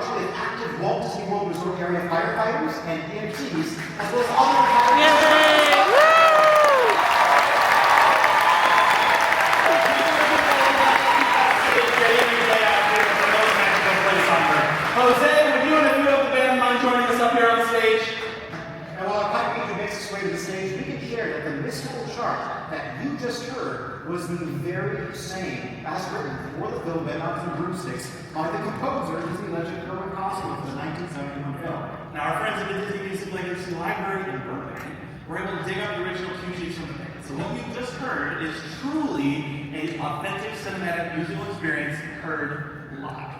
largely of active Walt Disney World Resort area firefighters and EMTs, as well as other retired Jose, would you and a few of the band mind joining us up here on stage? And while our pipe meter makes its way to the stage, we can share that the mystical chart that you just heard was the very same as written for the film Bagpipes and Broomsticks by the composer Disney legend Kermit Costner for the 1971 film. Now, our friends at the Disney Music Legacy Library in Burbank were able to dig up the original cue sheets from the band. So what you just heard is truly an authentic cinematic musical experience heard live.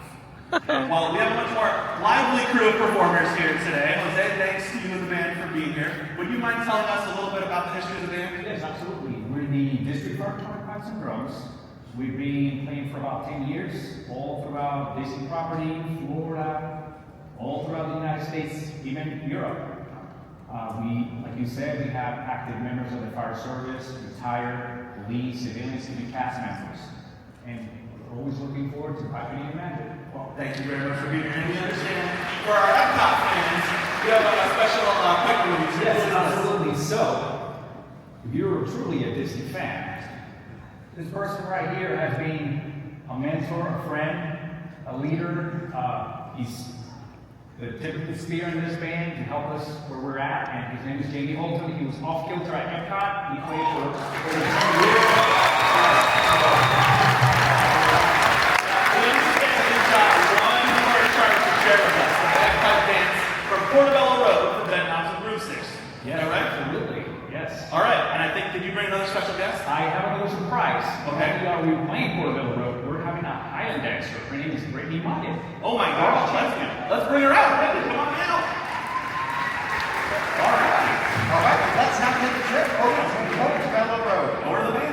And while we have a much more lively crew of performers here today, Jose, thanks to you and the band for being here. Would you mind telling us a little bit about the history of the band? Yes, absolutely. We're the district for Bagpipes and Drums. We've been playing for about 10 years, all throughout Disney property, Florida, all throughout the United States, even Europe. Like you said, we have active members of the fire service, retired, police, civilians, even cast members. And we're always looking forward to piping in magic. Well, thank you very much for being here. And we understand for our Epcot fans, we have a special quick release. Yes, absolutely. So, if you're truly a Disney fan, this person right here has been a mentor, a friend, a leader. He's the tip of the spear in this band to help us where we're at, and his name is Jamie Holton. He was off kilter at Epcot. He played for over 10 years. We understand that you've got one more chart to share with us, the Bagpipe dance from Portobello Road for Bagpipes and Broomsticks. Yeah, right? Absolutely. Yes. All right, and I think, did you bring another special guest? I have another surprise. Okay. Not only are we playing Portobello Road, we're having a Highland dancer. Her name is Brittany Mudgett. Oh my gosh, let's bring her out. Brittany, come on out. All right, let's now take a trip over to Portobello Road. Over the band.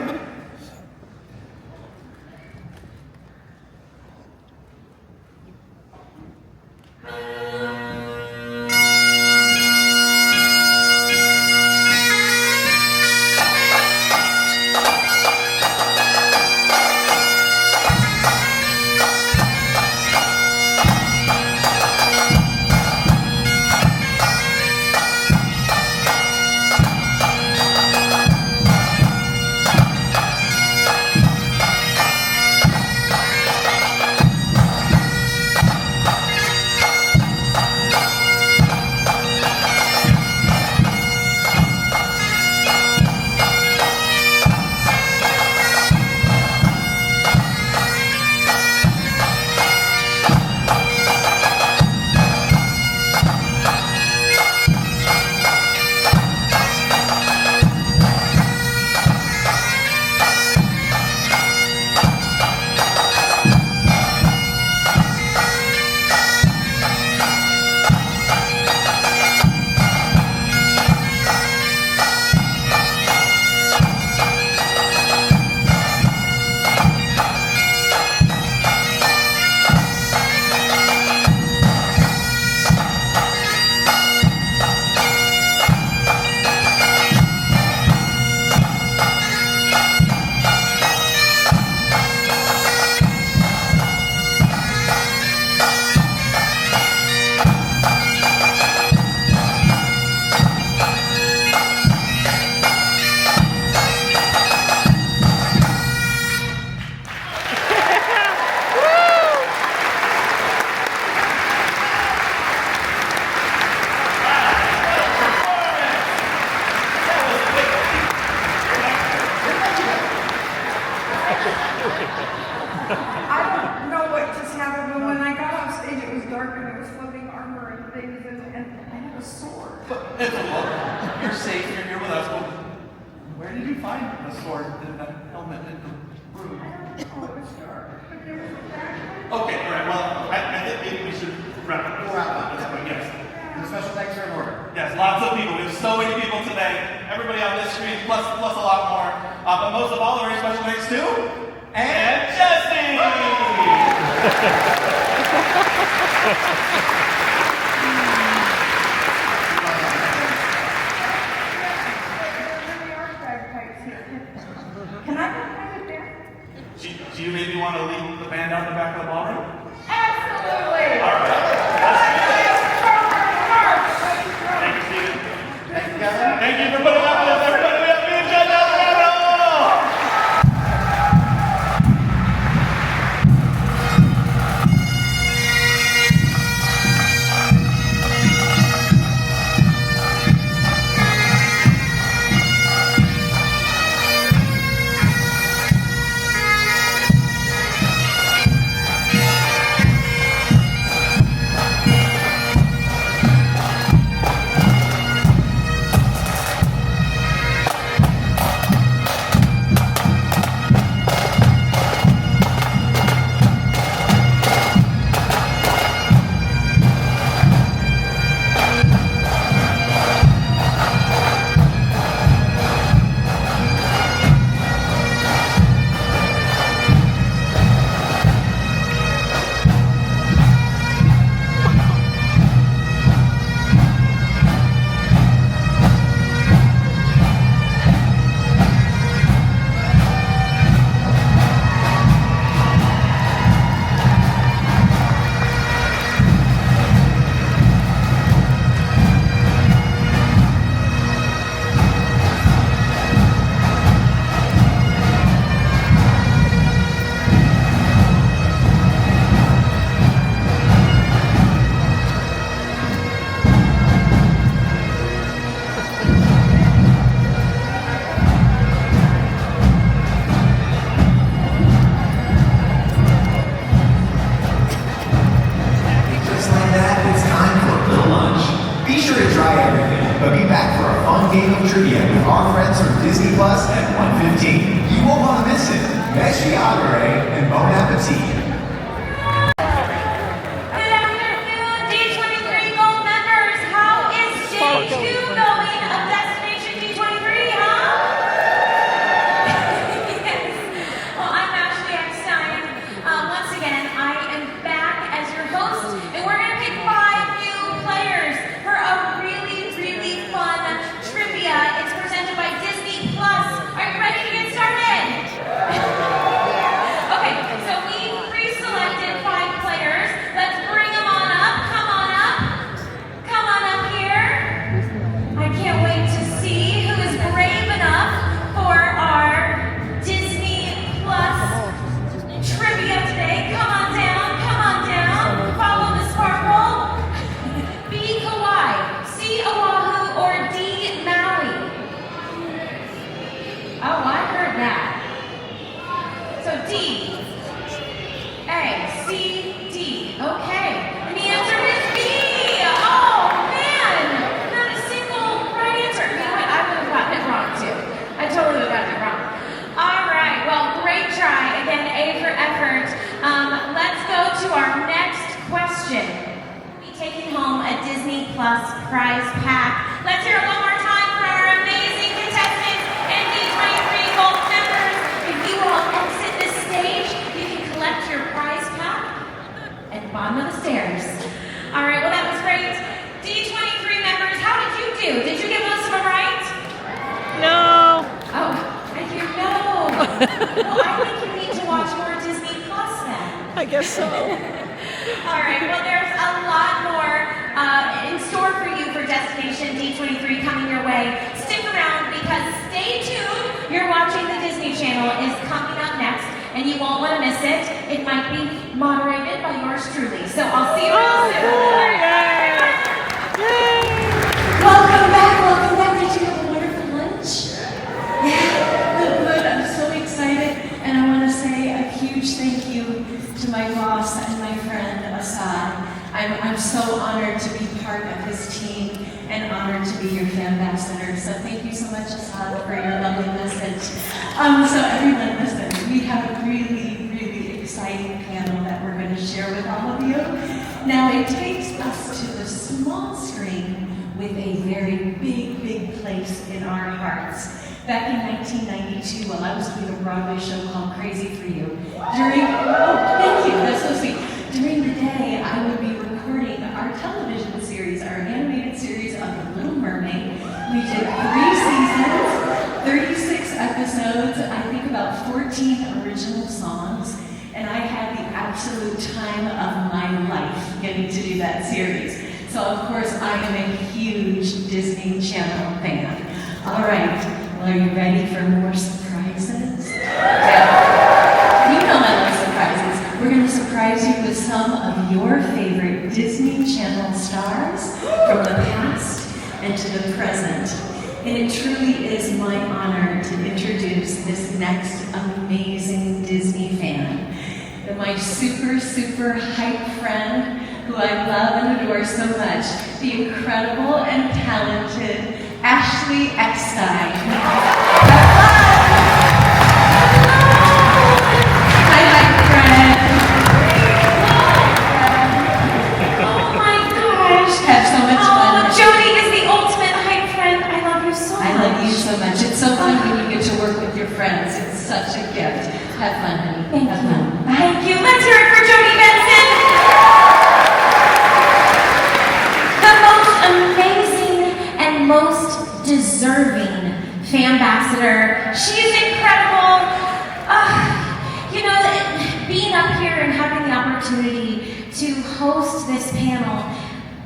I don't know what just happened, but when I got off stage, it was dark and there was floating armor and things, and I had a sword. It's a look. You're safe. You're here with us. Well, where did you find the sword and the helmet and the room? I don't know, it was dark, but there was a back. Okay, all right. Well, I think maybe we should wrap up. We'll wrap up. This point, yes. And a special thanks are in order. Yes, lots of people. We have so many people today. Everybody on this screen, plus a lot more. But most of all, a very special thanks to and Jesse. Can I go find it there? Do you maybe want to lead the band out the back of the ballroom? Absolutely! All right. Library, and bon appetit. Good afternoon, D23 Gold members. How is day 2 going of Destination D23, huh? Yes. Well, I'm Ashley Eckstein. Once again, I am back as your host, and we're going to pick 5 new players for a really, really fun trivia. It's presented by Disney Plus. Are you ready to get started? Okay, so we pre-selected 5 players. Let's bring them on up. Come on up. Come on up here. I can't wait to see who is brave enough for our Disney Plus trivia today. Come on down. Come on down. Follow the sparkle. B. Kauai, C. Oahu, or D. Maui? Oh, I heard that. So D, A, C, D. Okay. And the answer is B. Oh, man. Not a single right answer. You know what? I would have gotten it wrong, too. I totally would have gotten it wrong. All right. Well, great try. Again, A for effort. Let's go to our next question. We'll be taking home a Disney Plus prize pack. Let's hear it one more time for our amazing contestants and D23 Gold members. If you all exit this stage, you can collect your prize pack at the bottom of the stairs. All right, well, that was great. D23 members, how did you do? Did you get most of them right? No. Oh, I hear no. Well, I think you need to watch more Disney Plus then. I guess so. All right, well, there's a lot more in store for you for Destination D23 coming your way. Stick around because stay tuned. You're watching the Disney Channel is coming up next, and you won't want to miss it. It might be moderated by yours truly. So I'll see you real soon. All right, Welcome back. Did you have a wonderful lunch? Yeah, good. I'm so excited, and I want to say a huge thank you to my boss and my friend Assad. I'm so honored to be part of his team and honored to be your fan ambassador. So thank you so much, Assad, for your lovely message. So everyone, listen, we have a really, really exciting panel that we're going to share with all of you. Now it takes us to the small screen with a very big, big place in our hearts. Back in 1992, while I was doing a Broadway show called Crazy for You, thank you, that's so sweet. During the day, I would be recording our television series, our animated series of The Little Mermaid. We did 3 seasons, 36 episodes, I think about 14 original songs, and I had the absolute time of my life getting to do that series. So of course, I am a huge Disney Channel fan. All right. Well, are you ready for more surprises? Yeah. You know I love surprises. We're going to surprise you with some of your favorite Disney Channel stars from the past and to the present. And it truly is my honor to introduce this next amazing Disney fan. My super, super hype friend who I love and adore so much, the incredible and talented Ashley Eckstein. Hi, friend. Oh my gosh. Have so much fun. Jody is the ultimate hype friend. I love you so much. I love you so much. It's so fun when you get to work with your friends. It's such a gift. Have fun, honey. Have fun. Thank you. Let's hear it for Jody Benson. The most amazing and most deserving fan ambassador. She's incredible. Being up here and having the opportunity to host this panel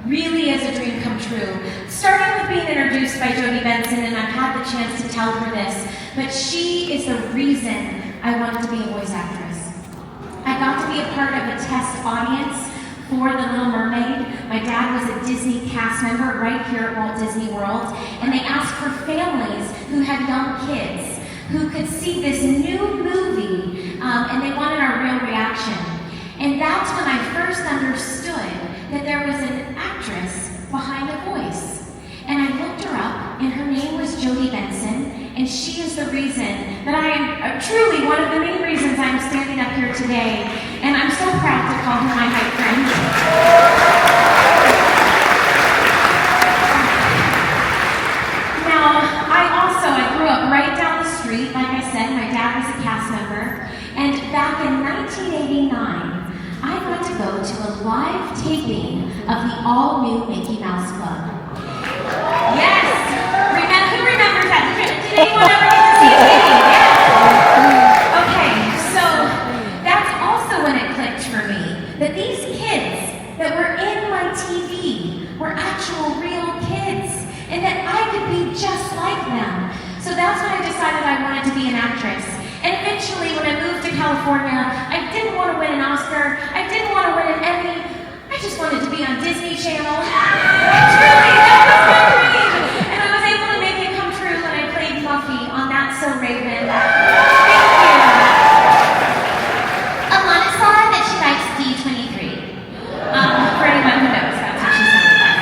really is a dream come true. Starting with being introduced by Jody Benson, and I've had the chance to tell her this, but she is the reason I wanted to be a voice actress. I got to be a part of a test audience for The Little Mermaid. My dad was a Disney cast member right here at Walt Disney World, and they asked for families who had young kids who could see this new movie, and they wanted our real reaction. And that's when I first understood that there was an actress behind the voice. And I looked her up, and her name was Jody Benson, and she is the reason that I am truly one of the main reasons I'm standing today, and I'm so proud to call him my hype friend. Now, I grew up right down the street. Like I said, my dad was a cast member, and back in 1989, I got to go to a live taping of the all-new Mickey Mouse Club. Yes! Who remembers that? Did anyone ever get to see Mickey? Yeah. Okay, so that's also when it clicked for me, that these kids that were in my TV were actual real kids, and that I could be just like them. So that's when I decided I wanted to be an actress. And eventually, when I moved to California, I didn't want to win an Oscar, I didn't want to win an Emmy, I just wanted to be on Disney Channel. Truly, that was my dream! And I was able to make it come true when I played Muffy on That's So Raven. Thank you. Alana saw that she likes D23. For anyone who knows, that's what she sounded like.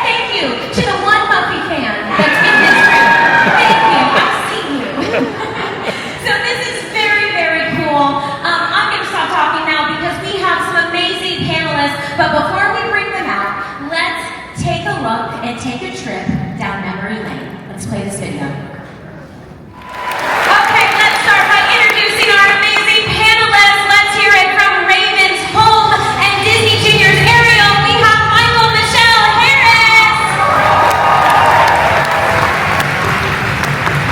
Thank you to the one Muffy fan that's in this room. Thank you, I've seen you. So this is very, very cool. I'm going to stop talking now because we have some amazing panelists. But before we bring them out, let's take a look and take a trip down memory lane. Let's play this video. Okay, let's start by introducing our amazing panelists. Let's hear it from Raven's home and Disney Junior's Ariel. We have Michael Michelle Harris.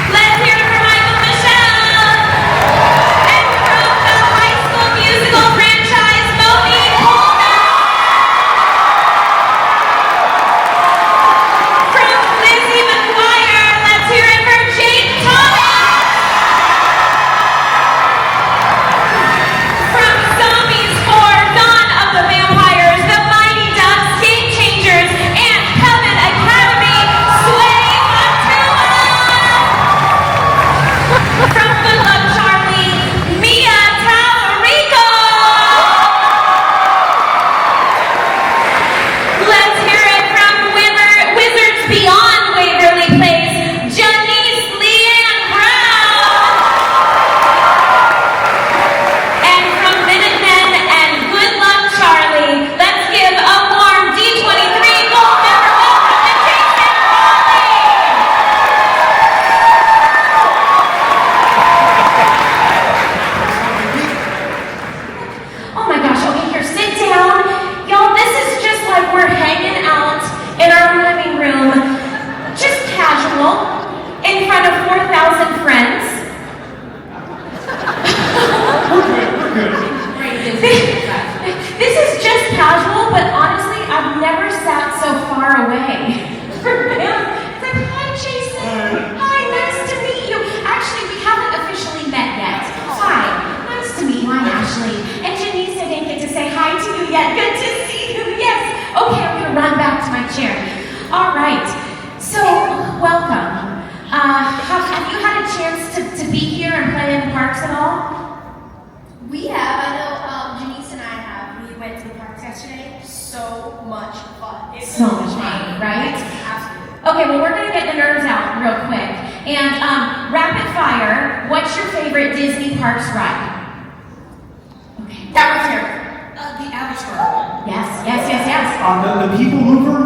Let's hear it from Michael Michelle. And from the High School Musical franchise, Monique Coleman. From Lizzie McGuire, let's hear it from Jake Thomas. From Zombies 4, Dawn of the Vampires, The Mighty Ducks, Game Changers, and Coven Academy, Sway Matua. From Good Luck Charlie, Mia Tallarico. Let's hear it from Wizards Beyond Waverly Place, Janice Leanne Brown. And from Minutemen and Good Luck Charlie, let's give a warm D23 gold member welcome to Jason Raleigh. Oh my gosh, okay, here, sit down. Y'all, this is just like we're hanging out in our living room, just casual, in front of 4,000 friends. We're good. This is just casual, but honestly, I've never sat so far away. It's like, hi, Jason. Hi, nice to meet you. Actually, we haven't officially met yet. Hi, nice to meet you. I'm Ashley. And Janice, I didn't get to say hi to you yet. Good to see you. Yes. Okay, I'm going to run back to my chair. All right. So, welcome. Have you had a chance to be here and play in the parks at all? We have. I know Janice and I have. We went to the parks yesterday. So much fun. So much fun, right? Absolutely. Okay, well, we're going to get the nerves out real quick. And rapid fire, what's your favorite Disney Parks ride? Okay. Avatar. The Avatar. Yes, yes, yes, yes. The People Mover?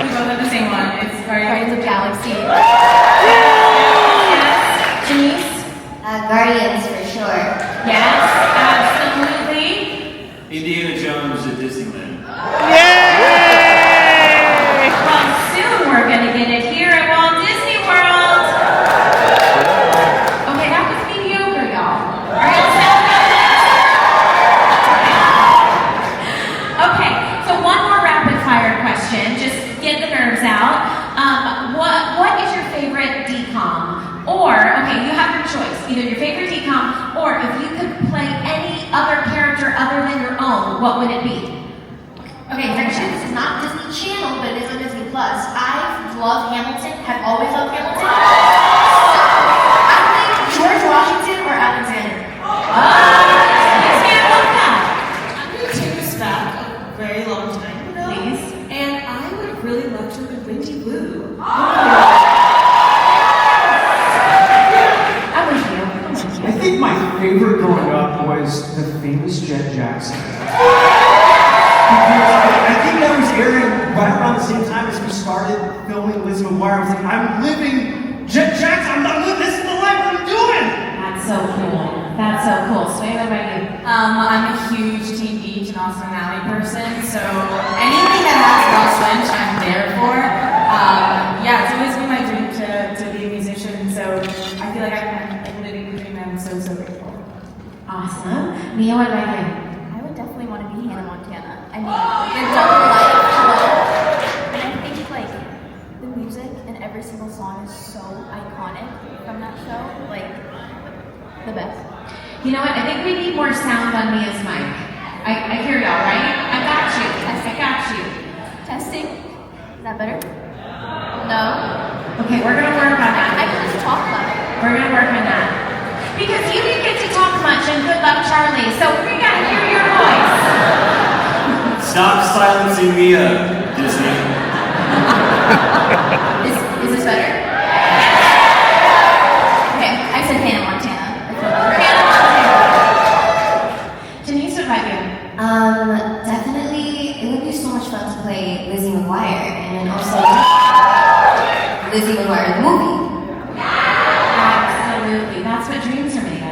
We both have the same one. It's Guardians of the Galaxy. Yes. Janice? Guardians for sure. Yes, absolutely. Indiana Jones at Disneyland. Well, soon we're going to get it here at Walt Disney World. Okay, that was mediocre, y'all. All right, okay, so one more rapid fire question. Just get the nerves out. What is your favorite DCOM? Or, okay, you have your choice. Either your favorite DCOM, or if you could play any other character other than your own, what would it be? Okay, actually, this is not Disney Channel, but it is on Disney Plus. I love Hamilton. Have always loved Hamilton. I think George Washington or Alexander. Yes, ma'am, what's that? I'm going to take us back a very long time ago. Please. And I would really love to have been Windy Lou. playing Lizzie McGuire. I was like, I'm living Jackson. I'm living. This is the life I'm doing. That's so cool. That's so cool. Sway, what about you? I'm a huge Teen Beach and Austin Alley person, so anything that has Ross Lynch, I'm there for. Yeah, it's always been my dream to be a musician, so I feel like I'm living the dream, and I'm so grateful. Awesome. Mia, what about you? I would definitely want to be Hannah Montana. I mean, the double life flow. And I think like the music and every single song is so iconic from that show. Like the best. You know what? I think we need more sound on Mia's mic. I hear y'all, right? I got you. I got you. Testing. Is that better? No. Okay, we're gonna work on that. I can just talk loud. We're gonna work on that. Because you didn't get to talk much, and good luck, Charlie. So we gotta hear your voice. Stop silencing Mia, Disney. Is this better? Okay, I said Hannah Montana. Hannah Montana. Denise, what about you? Definitely, it would be so much fun to play Lizzie McGuire, and then also Lizzie McGuire the movie. Absolutely. That's what dreams are made of.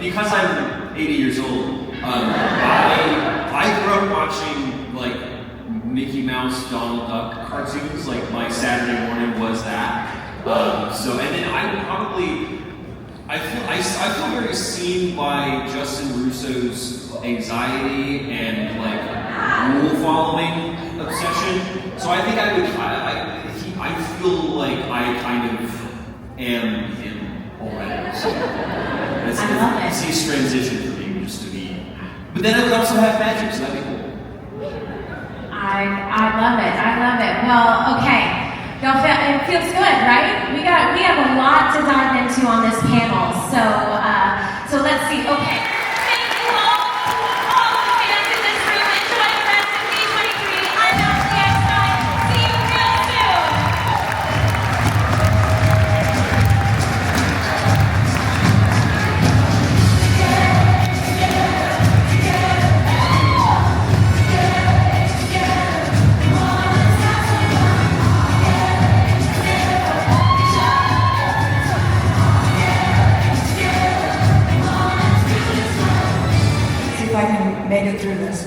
Because I'm 80 years old, I grew up watching like Mickey Mouse, Donald Duck cartoons. Like my Saturday morning was that. And then I feel very seen by Justin Russo's anxiety and like rule following obsession. So I think I feel like I kind of am him already. So I love it. It's his transition for me just to be. But then I would also have magic, so that'd be cool. I love it. I love it. Well, okay. Y'all feel, it feels good, right? We have a lot to dive into on this panel. So let's see. Okay. Thank you all the fans in this room. Enjoy the rest of D23. I'm out next time. See you real soon. If I can make it through this.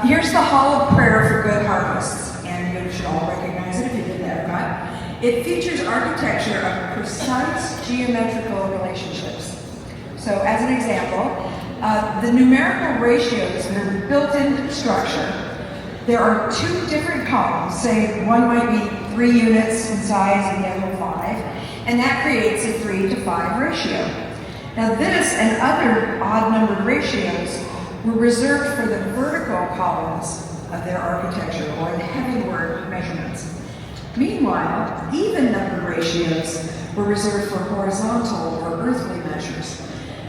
Here's the Hall of Prayer for Good Harvests, and you should all recognize it if you did that, right? It features architecture of precise geometrical relationships. So as an example, the numerical ratios that are built into the structure, there are two different columns. Say one might be 3 units in size and the other 5, and that creates a 3 to 5 ratio. Now this and other odd-numbered ratios were reserved for the vertical columns of their architecture, or the heavenward measurements. Meanwhile, even-numbered ratios were reserved for horizontal or earthly measures.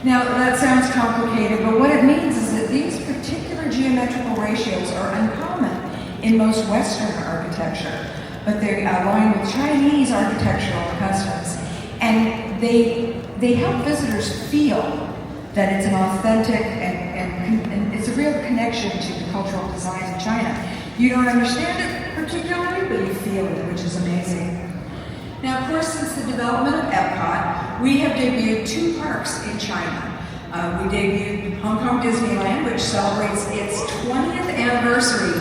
Now that sounds complicated, but what it means is that these particular geometrical ratios are uncommon in most Western architecture, but they align with Chinese architectural customs, and they help visitors feel that it's an authentic and it's a real connection to the cultural design in China. You don't understand it particularly, but you feel it, which is amazing. Now, of course, since the development of Epcot, we have debuted 2 parks in China. We debuted Hong Kong Disneyland, which celebrates its 20th anniversary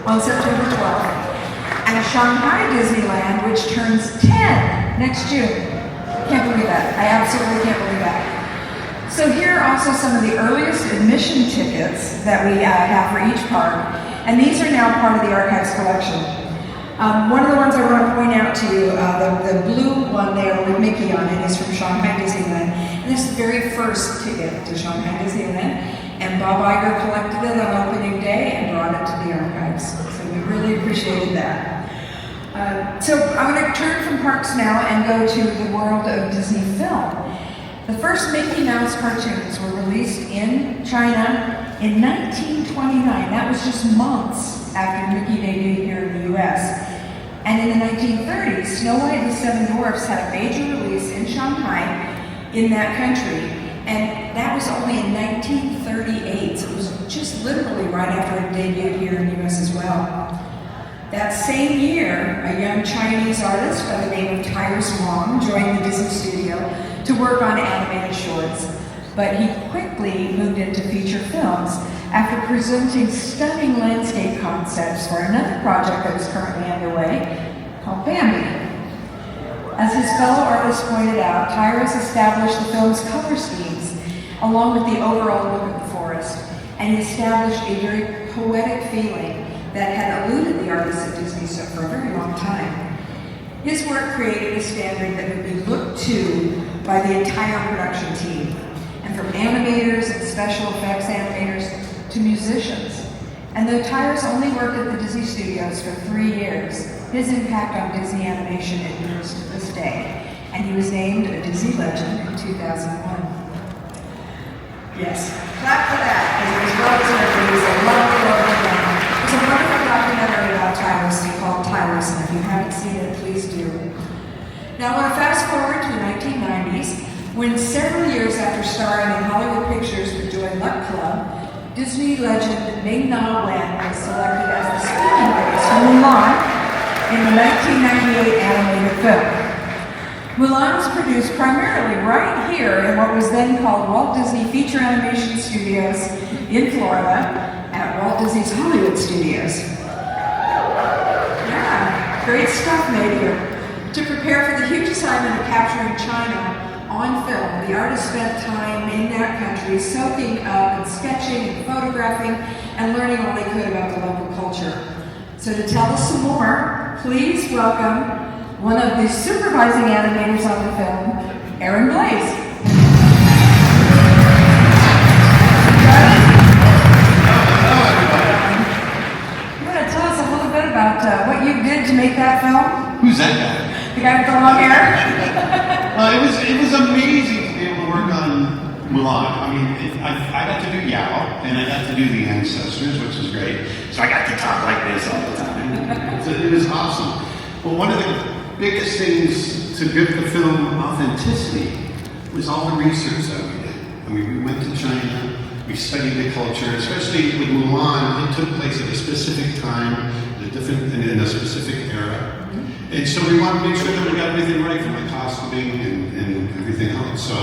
on September 12th, and Shanghai Disneyland, which turns 10 next June. Can't believe that. I absolutely can't believe that. So here are also some of the earliest admission tickets that we have for each park, and these are now part of the Archives collection. One of the ones I want to point out to you, the blue one there with Mickey on it is from Shanghai Disneyland, and this is the very first ticket to Shanghai Disneyland, and Bob Iger collected it on opening day and brought it to the Archives, so we really appreciated that. So I'm going to turn from parks now and go to the world of Disney film. The first Mickey Mouse cartoons were released in China in 1929. That was just months after Mickey debuted here in the US. And in the 1930s, Snow White and the Seven Dwarfs had a major release in Shanghai in that country. And that was was only in 1938, so it was just literally right after it debuted here in the US as well. That same year, a young Chinese artist by the name of Tyrus Wong joined the Disney studio to work on animated shorts, but he quickly moved into feature films after presenting stunning landscape concepts for another project that was currently underway called Bambi. As his fellow artists pointed out, Tyrus established the film's color schemes along with the overall look of the forest, and he established a very poetic feeling that had eluded the artists at Disney for a very long time. His work created a standard that would be looked to by the entire production team, and from animators and special effects animators to musicians. And though Tyrus only worked at the Disney studios for 3 years, his impact on Disney animation endures to this day, and he was named a Disney legend in 2001. Yes, clap for that, because it was well deserved. It was a lovely film. It's a wonderful documentary about Tyrus called Tyrus, and if you haven't seen it, please do. Now I want to fast forward to the 1990s, when several years after starring in Hollywood pictures with Joy Luck Club, Disney legend Ming-Na Wen was selected as the speaking voice for Mulan in the 1998 animated film. Mulan was produced primarily right here in what was then called Walt Disney Feature Animation Studios in Florida at Walt Disney's Hollywood Studios. Yeah, great stuff made here. To prepare for the huge assignment of capturing China on film, the artist spent time in that country soaking up and sketching and photographing and learning all they could about the local culture. So to tell us some more, please welcome one of the supervising animators on the film, Aaron Blaze. You want to tell us a little bit about what you did to make that film? Who's that guy? The guy with the long hair? It was amazing to be able to work on Mulan. I mean, I got to do Yao, and I got to do the ancestors, which was great. So I got to talk like this all the time. So it was awesome. But one of the biggest things to give the film authenticity was all the research that we did. I mean, we went to China, we studied the culture, especially with Mulan. It took place at a specific time, in a specific era. And so we wanted to make sure that we got everything right from the costuming and everything else. So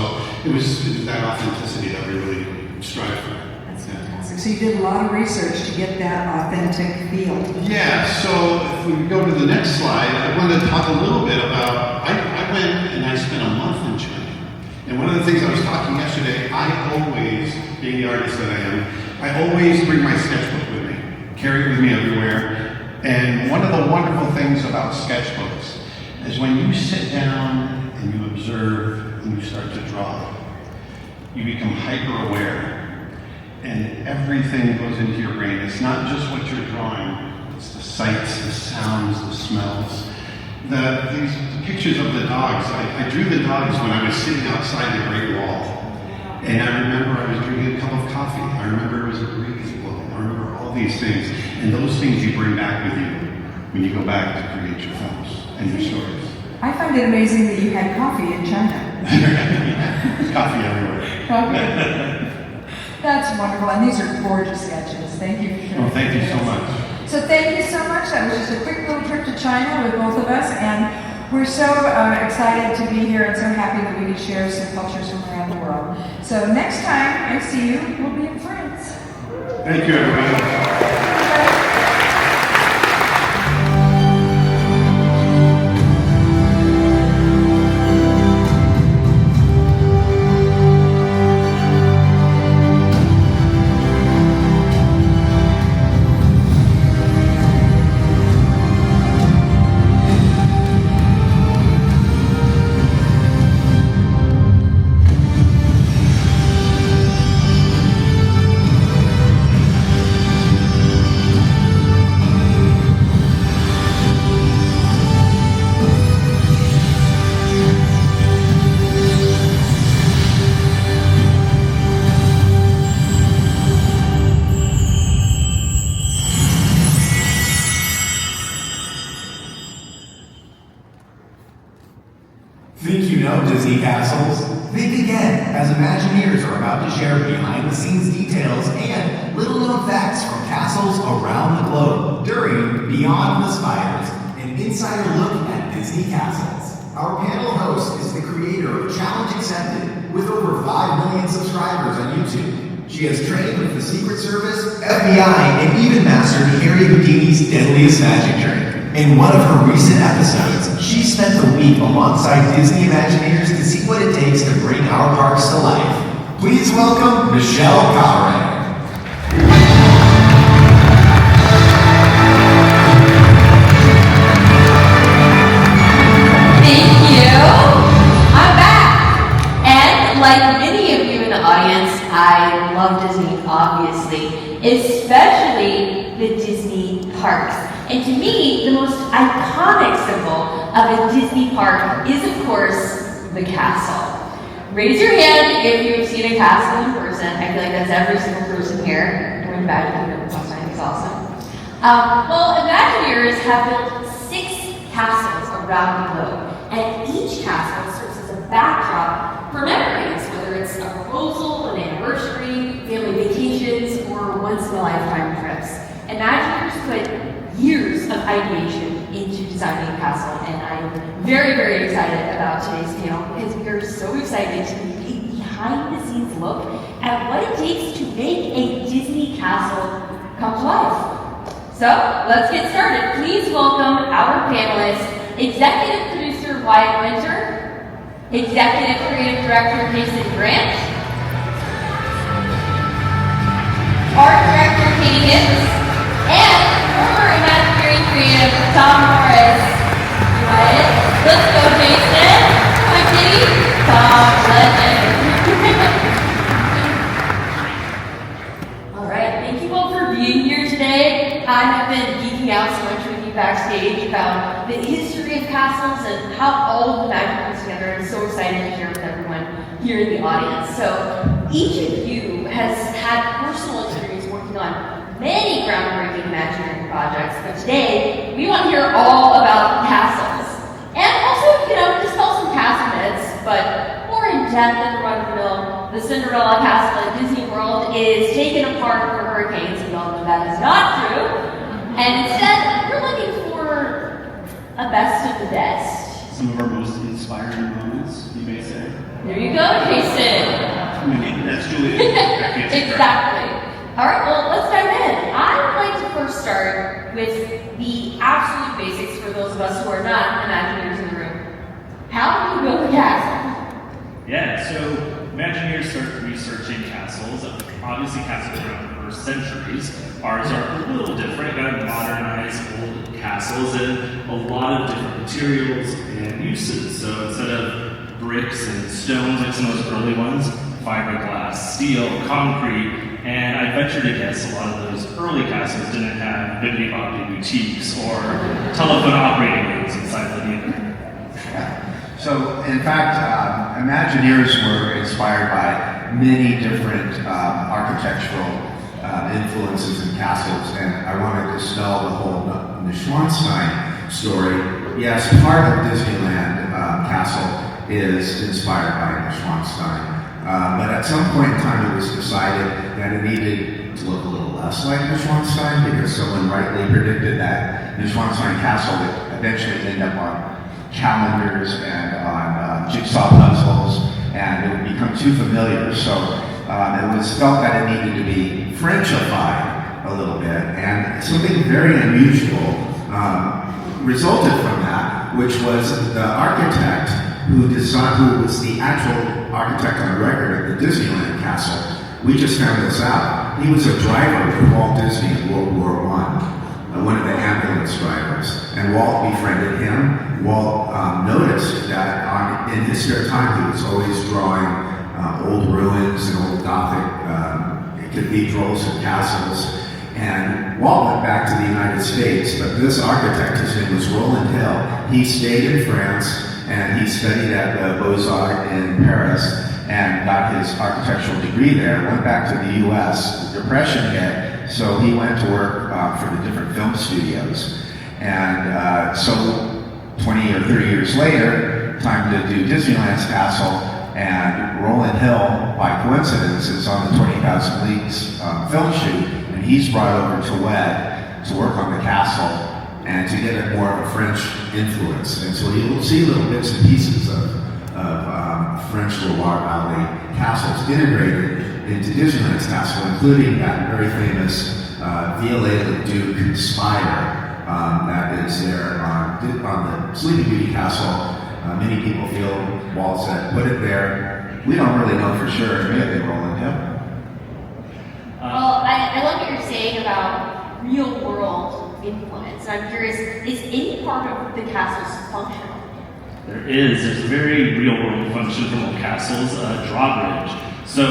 it was that authenticity that we really strive for. That's fantastic. So you did a lot of research to get that authentic feel. Yeah, so if we go to the next slide, I wanted to talk a little bit about, I went and I spent a month in China. And one of the things I was talking yesterday, I always, being the artist that I am, I always bring my sketchbook with me, carry it with me everywhere. And one of the wonderful things about sketchbooks is when you sit down and you observe and you start to draw, you become hyper aware and everything goes into your brain. It's not just what you're drawing, it's the sights, the sounds, the smells. These pictures of the dogs, I drew the dogs when I was sitting outside the Great Wall. And I remember I was drinking a cup of coffee. I remember it was a breeze blowing. I remember all these things. And those things you bring back with you when you go back to create your films and your stories. I find it amazing that you had coffee in China. There's coffee everywhere. Okay. That's wonderful. And these are gorgeous sketches. Thank you for sharing. Well, thank you so much. So thank you so much. That was just a quick little trip to China with both of us. And we're so excited to be here and so happy that we can share some cultures from around the world. So next time I see you, we'll be in France. Thank you, everybody. Think you know Disney castles? Think again, as Imagineers are about to share behind-the-scenes details and little-known facts from castles around the globe during Beyond the Spires, an insider look at Disney castles. Our panel host is the creator of Challenge Accepted, with over 5 million subscribers on YouTube. She has trained with the Secret Service, FBI, and even mastered Harry Houdini's deadliest magic trick. In one of her recent episodes, she spent the week alongside Disney Imagineers to see what it takes to bring our parks to life. Please welcome Michelle Conrad. Thank you. I'm back. And like many of you in the audience, I love Disney, obviously, especially the Disney parks. And to me, the most iconic symbol of a Disney park is, of course, the castle. Raise your hand if you've seen a castle in person. I feel like that's every single person here. We're in Bagpipes, which I think is awesome. Well, Imagineers have built 6 castles around the globe, and each castle serves as a backdrop for memories, whether it's a proposal, an anniversary, family vacations, or once-in-a-lifetime trips. Imagineers put years of ideation into designing a castle, and I'm very, very excited about today's panel because we are so excited to take a behind-the-scenes look at what it takes to make a Disney castle come to life. So, let's get started. Please welcome our panelists, Executive Producer Wyatt Winter, Executive Creative Director Jason Grant, Art Director Katie Gibbs, and former Imagineering creative Tom Morris. Right? Let's go, Jason. Hi, Katie. Tom, legend. All right, thank you all for being here today. I have been geeking out so much with you backstage about the history of castles and how all of the magic comes together. I'm so excited to share with everyone here in the audience. So each of you has had personal experience working on many groundbreaking Imagineering projects, but today we want to hear all about castles. And also, dispel some castle myths, but more in depth than the run-of-the-mill. The Cinderella castle at Disney World is taken apart for hurricanes. We all know that is not true. And instead, we're looking for a best of the best. Some of our most inspiring moments, you may say. There you go, Jason. That's Julia. Exactly. All right, well, let's dive in. I would like to first start with the absolute basics for those of us who are not Imagineers in the room. How do you build a castle? Yeah, so Imagineers start researching castles. Obviously, castles have been around for centuries. Ours are a little different. Got to modernize old castles and a lot of different materials and uses. So instead of bricks and stones like some of those early ones, fiberglass, steel, concrete. And I venture to guess a lot of those early castles didn't have bibbidi bobbidi boutiques or telephone operating rooms inside them either. Yeah. So, in fact, Imagineers were inspired by many different architectural influences in castles, and I want to dispel the whole Neuschwanstein story. Yes, part of Disneyland Castle is inspired by Neuschwanstein. But at some point in time, it was decided that it needed to look a little less like Neuschwanstein because someone rightly predicted that Neuschwanstein Castle would eventually end up on calendars and on jigsaw puzzles, and it would become too familiar. So it was felt that it needed to be Frenchified a little bit, and something very unusual resulted from that, which was the architect who was the actual architect on record at the Disneyland Castle. We just found this out. He was a driver for Walt Disney in World War I, one of the ambulance drivers. And Walt befriended him. Walt noticed that in his spare time he was always drawing old ruins and old Gothic cathedrals and castles. And Walt went back to the United States, but this architect, his name was Roland Hill. He stayed in France and he studied at the Beaux-Arts in Paris and got his architectural degree there, went back to the US, the Depression hit, so he went to work for the different film studios. And so 20 or 30 years later, time to do Disneyland's castle, And Roland Hill, by coincidence, is on the 20,000 Leagues film shoot, and he's brought over to WED to work on the castle and to get a more of a French influence. And so you'll see little bits and pieces of French Loire Valley castles integrated into Disneyland's castle, including that very famous Viollet-le-Duc spire that is there on the Sleeping Beauty castle. Many people feel Walt said, put it there. We don't really know for sure. It may have been Roland Hill. Well, I love what you're saying about real world influence. I'm curious, is any part of the castles functional? There's a very real-world function from old castles, drawbridge. So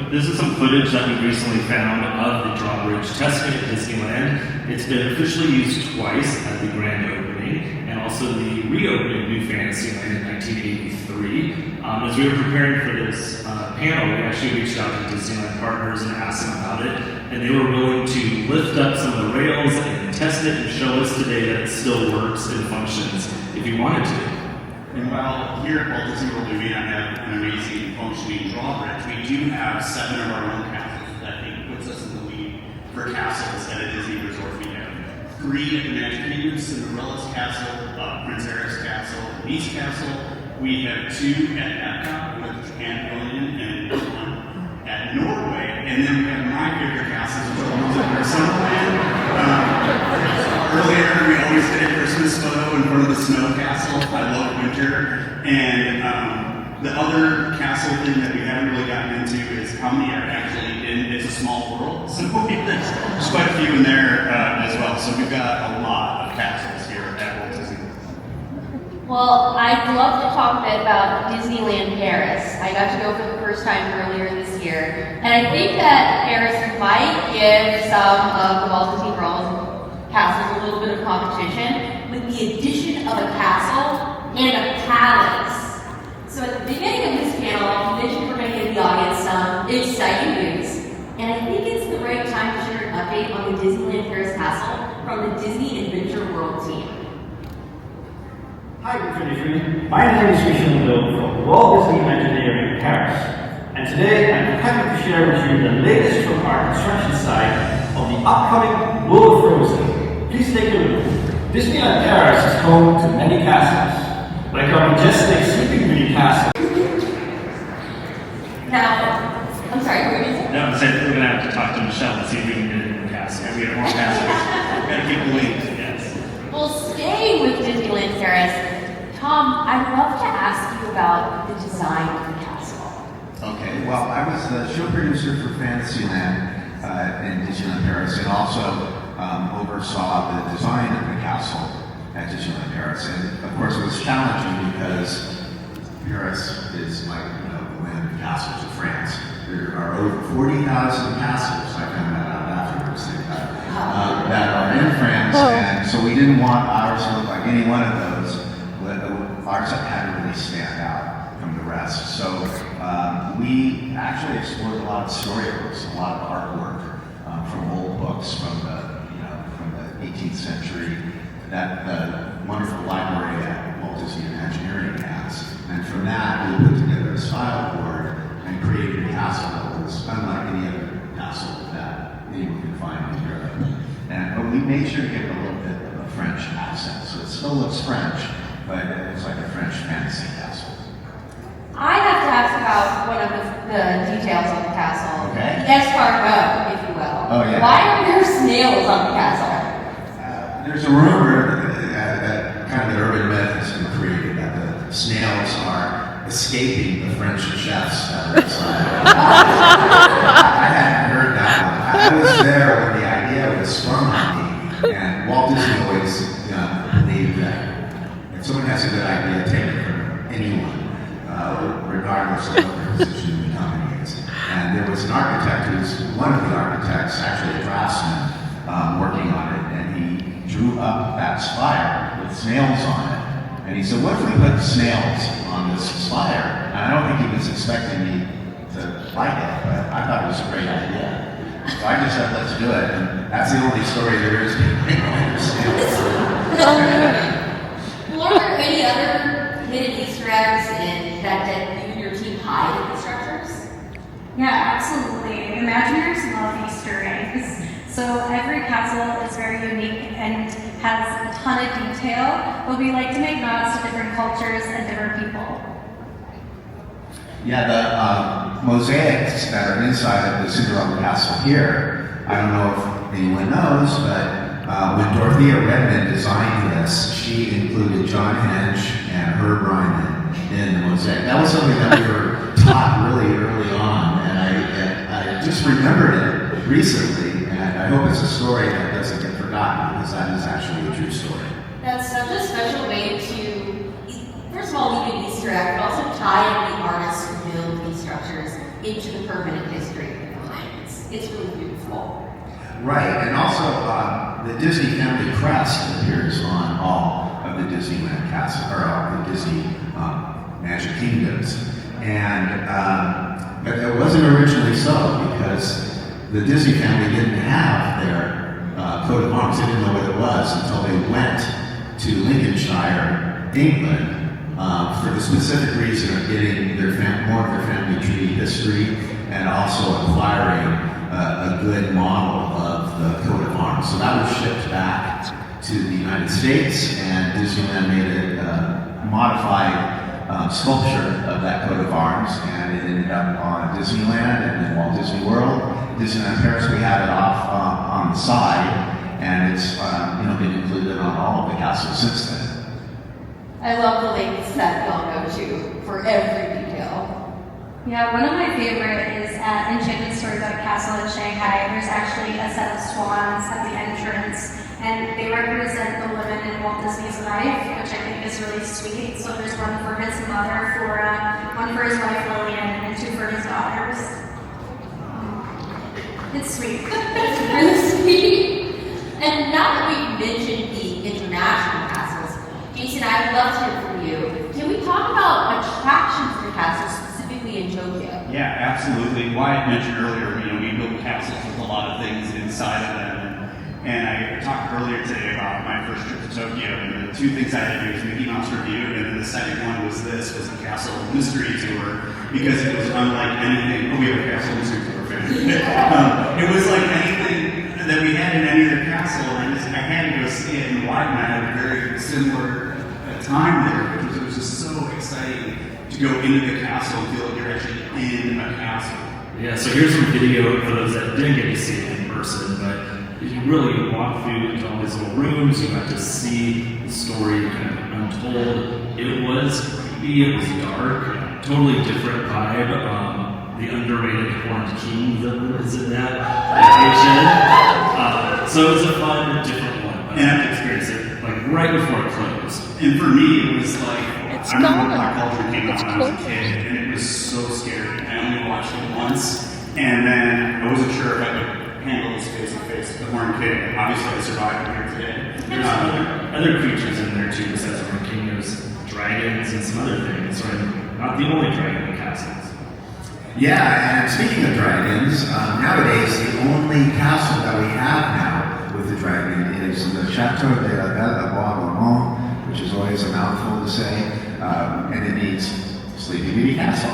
this is some footage that we recently found of the drawbridge testing at Disneyland. It's been officially used twice at the grand opening and also the reopening of New Fantasyland in 1983. As we were preparing for this panel, we actually reached out to Disneyland partners and asked them about it, and they were willing to lift up some of the rails and test it and show us today that it still works and functions if you wanted to. And while here at Walt Disney World we may not have an amazing functioning drawbridge, we do have 7 of our own castles that I think puts us in the lead for castles at a Disney resort. We have 3 at the Magic Kingdom, Cinderella's Castle, Prince Eric's Castle, Nice Castle. We have 2 at Epcot with Anne Pavilion and 1 at Norway. And then we have my favorite castles, which are ones at Summerland. Earlier, we always did a Christmas photo in front of the snow castle. I love winter. And the other castle thing that we haven't really gotten into is how many are actually in It's a Small World. So there's quite a few in there as well. So we've got a lot of castles here at Walt Disney World. Well, I'd love to talk a bit about Disneyland Paris. I got to go for the first time earlier this year, and I think that Paris might give some of the Walt Disney World castles a little bit of competition with the addition of a castle and a palace. So at the beginning of this panel, you mentioned we're going to give the audience some exciting news, and I think it's the right time to share an update on the Disneyland Paris castle from the Disney Adventure World team. Hi, D23. My name is Michel Bill from Walt Disney Imagineering Paris. And today I'm happy to share with you the latest from our construction site of the upcoming World of Frozen. Please take a look. Disneyland Paris is home to many castles, like our majestic Sleeping Beauty castle. Now, I'm sorry, who are you? No, I'm saying we're going to have to talk to Michelle and see if we can get it in the castle. We have more castles. We've got to keep the lead. Yes. Well, staying with Disneyland Paris, Tom, I'd love to ask you about the design of the castle. Okay, well, I was the show producer for Fantasyland in Disneyland Paris, and also oversaw the design of the castle at Disneyland Paris. And of course, it was challenging because Paris is like the land of castles of France. There are over 40,000 castles. I found that out afterwards. That are in France, and so we didn't want ours to look like any one of those. Ours had to really stand out from the rest. So we actually explored a lot of storybooks, a lot of artwork from old books from the 18th century that the wonderful library that Walt Disney Imagineering has. And from that, we put together a style board and created a castle that was unlike any other castle that anyone could find in Europe. But we made sure to give it a little bit of a French accent, so it still looks French, but it's like a French fantasy castle. I have to ask about one of the details on the castle. Okay. Escargot, if you will. Oh, yeah. Why are there snails on the castle? There's a rumor that kind of the urban myth has been created that the snails are escaping the French chefs that are inside. I hadn't heard that one. I was there when the idea was sprung on me, and Walt Disney always believed that if someone has a good idea, take it from anyone, regardless of what their position in the company is. And there was an architect who's one of the architects, actually a draftsman, working on it, and he drew up that spire with snails on it. And he said, what if we put snails on this spire? And I don't think he was expecting me to like it, but I thought it was a great idea. So I just said, let's do it. And that's the only story there is behind snails. Well, are there any other hidden Easter eggs that you and your team hide in the structures? Yeah, absolutely. Imagineers love Easter eggs. So every castle is very unique and has a ton of detail, but we like to make nods to different cultures and different people. Yeah, the mosaics that are inside of the Cinderella Castle here, I don't know if anyone knows, but when Dorothea Redmond designed this, she included John Hench and Herb Ryman in the mosaic. That was something that we were taught really early on, and I just remembered it recently, and I hope it's a story that doesn't get forgotten, because that is actually a true story. That's such a special way to, first of all, leave an Easter egg, but also tie in the artists who build these structures into the permanent history of the land. It's really beautiful. Right, and also the Disney family crest appears on all of the Disneyland castles, or all the Disney Magic Kingdoms, and but it wasn't originally so, because the Disney family didn't have their coat of arms. They didn't know what it was until they went to Lincolnshire, England, for the specific reason of getting more of their family tree history and also acquiring a good model of the coat of arms. So that was shipped back to the United States, and Disneyland made a modified sculpture of that coat of arms, and it ended up on Disneyland and then Walt Disney World. Disneyland Paris, we had it off on the side, and it's been included on all of the castles since then. I love the lakes that y'all go to for every detail. Yeah, one of my favorite is at Enchanted Storybook Castle in Shanghai. There's actually a set of swans at the entrance, and they represent the women in Walt Disney's life, which I think is really sweet. So there's one for his mother, Flora, one for his wife, Lillian, and two for his daughters. It's sweet. It's really sweet. And now that we've mentioned the international castles, Jason, I'd love to hear from you. Can we talk about attractions in the castles, specifically in Tokyo? Yeah, absolutely. Wyatt mentioned earlier, we build castles with a lot of things inside of them. And I talked earlier today about my first trip to Tokyo, and the two things I had to do was Mickey Mouse Review, and then the second one was the Castle Mystery Tour, because it was unlike anything. Oh, we have a Castle Mystery Tour fan. It was like anything that we had in any other castle, and I had to go see it, and Wyatt and I had a very similar time there, because it was just so exciting to go into the castle and feel like you're actually in a castle. Yeah, so here's some video for those that didn't get to see it in person, but if you really walk through into all these little rooms, you got to see the story kind of untold. It was creepy, it was dark, totally different vibe. The underrated Horned King villain is in that location. So it was a fun, different one. I had to experience it like right before it closed. And for me, it was like, I remember Black Cauldron came out when I was a kid, and it was so scary. I only watched it once, and then I wasn't sure if I could handle this face-to-face with the Horned King. Obviously, I survived here today. There's other creatures in there too, besides the Horned King. There's dragons and some other things, right? Not the only dragon in the castles. Yeah, and speaking of dragons, nowadays the only castle that we have now with the dragon is the Chateau de la Belle Bois, which is always a mouthful to say, and it means Sleeping Beauty Castle.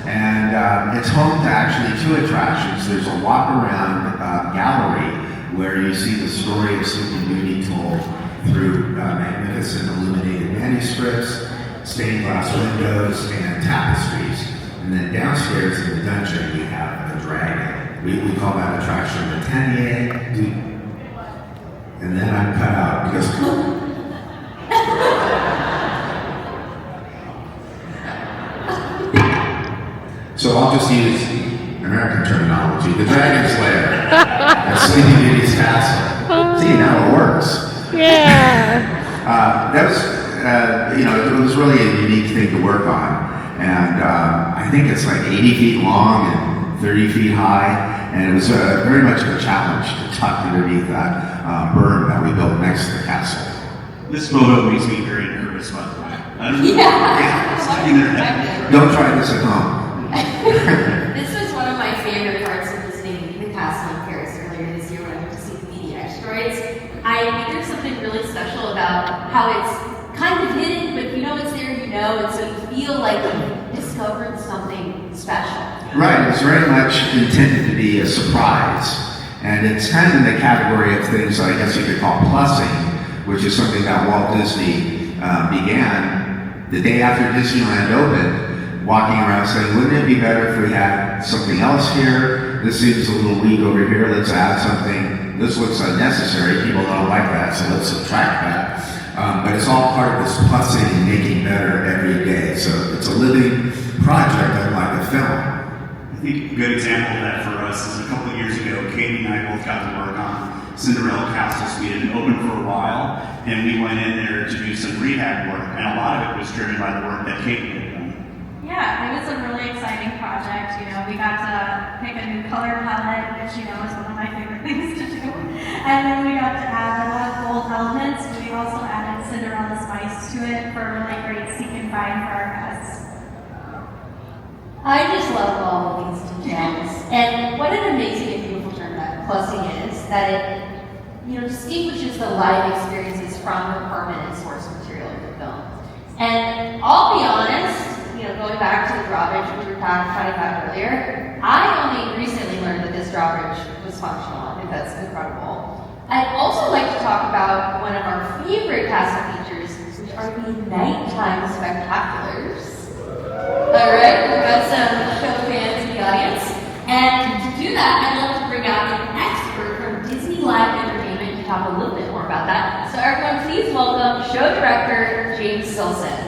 And it's home to actually two attractions. There's a walk-around gallery where you see the story of Sleeping Beauty told through magnificent illuminated manuscripts, stained glass windows, and tapestries. And then downstairs in the dungeon, we have a dragon. We call that attraction the Tenier. And then I'm cut out because so I'll just use American terminology. The Dragon's Lair at Sleeping Beauty's castle. See, now it works. Yeah. That was, it was really a unique thing to work on. And I think it's like 80 feet long and 30 feet high. And it was very much of a challenge to tuck underneath that berm that we built next to the castle. This photo makes me very nervous, by the way. I don't know. Yeah. Don't try this at home. This was one of my favorite parts of visiting the castle in Paris earlier this year when I went to see the media asteroids. I think there's something really special about how it's kind of hidden, but you know it's there, you know, and so you feel like you discovered something special. Right, it's very much intended to be a surprise. And it's kind of in the category of things I guess you could call plussing, which is something that Walt Disney began the day after Disneyland opened, walking around saying, wouldn't it be better if we had something else here? This seems a little weak over here, let's add something. This looks unnecessary, people don't like that, so let's subtract that. But it's all part of this plussing and making better every day. So it's a living project, unlike a film. I think a good example of that for us is a couple of years ago, Katie and I both got to work on Cinderella Castle Suite. It had been open for a while, and we went in there to do some rehab work, and a lot of it was driven by the work that Katie had done. Yeah, it was a really exciting project. You know, we got to pick a new color palette, which, you know, is one of my favorite things to do. And then we got to add a lot of gold elements. We also added Cinderella spice to it for a really great seek and find for our guests. I just love all of these details. And what an amazing and beautiful term that plussing is, that it, you know, distinguishes the live experiences from the permanent source material of the film. And I'll be honest, you know, going back to the drawbridge we were talking about earlier, I only recently learned that this drawbridge was functional. I think that's incredible. I'd also like to talk about one of our favorite castle features, which are the nighttime spectaculars. Alright, we've got some show fans in the audience. And to do that, I'd love to bring out an expert from Disney Live Entertainment to talk a little bit more about that. So everyone, please welcome show director James Silson.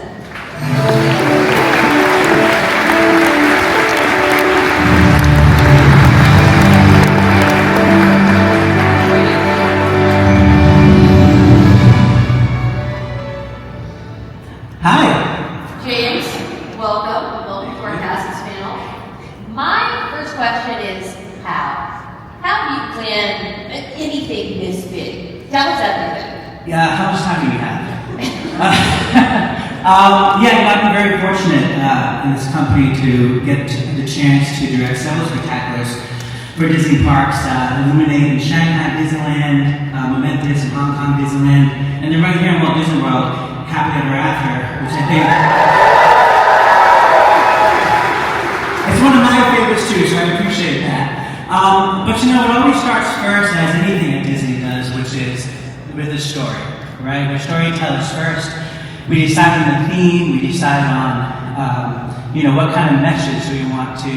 Hi. James, welcome. Welcome to our Castles panel. My first question is how? How do you plan anything this big? Tell us everything. Yeah, how much time do you have? I'm very fortunate in this company to get the chance to direct several spectaculars for Disney parks, Illuminate in Shanghai Disneyland, Momentous in Hong Kong Disneyland, and then right here in Walt Disney World, Happily Ever After, which I think it's one of my favorites too, so I appreciate that. But you know, it always starts first, as anything that Disney does, which is with a story, right? We're storytellers first. We decide on the theme, we decide on, what kind of message we want to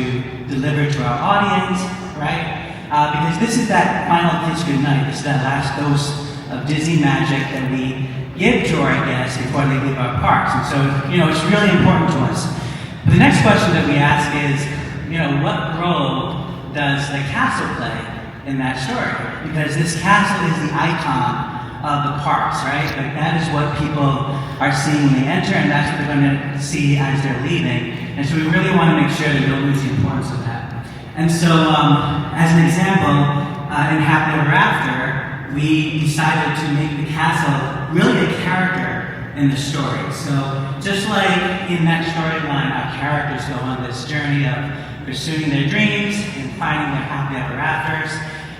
deliver to our audience, right? Because this is that final kiss goodnight, this is that last dose of Disney magic that we give to our guests before they leave our parks. And so, it's really important to us. But the next question that we ask is, what role does the castle play in that story? Because this castle is the icon of the parks, right? Like that is what people are seeing when they enter, and that's what they're going to see as they're leaving. And so we really want to make sure that we don't lose the importance of that. And so, as an example, in Happily Ever After, we decided to make the castle really a character in the story. So just like in that storyline, our characters go on this journey of pursuing their dreams and finding their happy ever afters,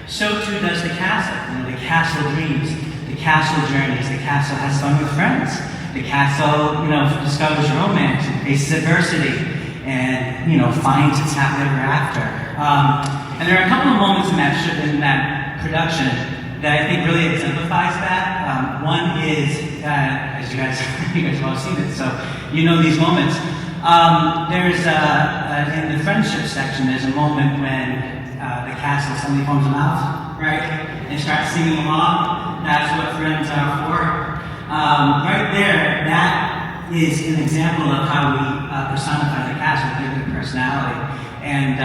so too does the castle. The castle dreams, the castle journeys, the castle has fun with friends. The castle, discovers romance and faces adversity and, finds its happy ever after. And there are a couple of moments in that production that I think really exemplifies that. One is, as you guys have all seen it, so you know these moments. There's in the friendship section, there's a moment when the castle suddenly forms a mouth, right? And starts singing along. That's what friends are for. Right there, that is an example of how we personify the castle, give it a personality. And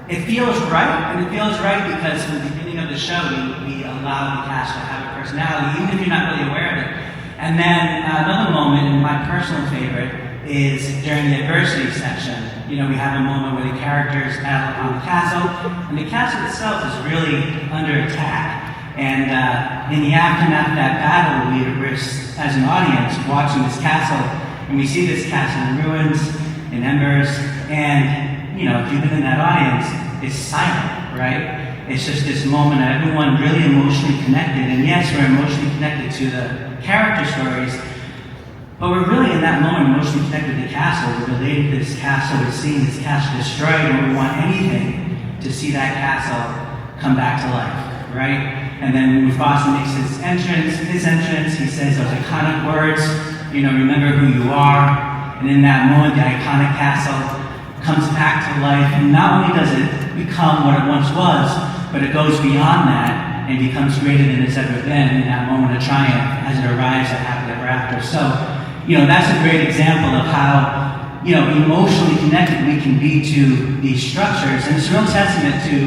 it feels right, and it feels right because from the beginning of the show, we allow the cast to have a personality, even if you're not really aware of it. And then another moment, and my personal favorite, is during the adversity section. We have a moment where the characters battle on the castle, and the castle itself is really under attack. And in the aftermath of that battle, we're, as an audience, watching this castle, and we see this castle in ruins, in embers, and if you've been in that audience, it's silent, right? It's just this moment of everyone really emotionally connected. And yes, we're emotionally connected to the character stories, But we're really in that moment emotionally connected to the castle. We're related to this castle. We're seeing this castle destroyed, and we want anything to see that castle come back to life, right? And then Mufasa makes his entrance, he says those iconic words, remember who you are. And in that moment, the iconic castle comes back to life. And not only does it become what it once was, but it goes beyond that and becomes greater than it's ever been in that moment of triumph as it arrives at happily ever after. So, that's a great example of how, emotionally connected we can be to these structures. And it's a real testament to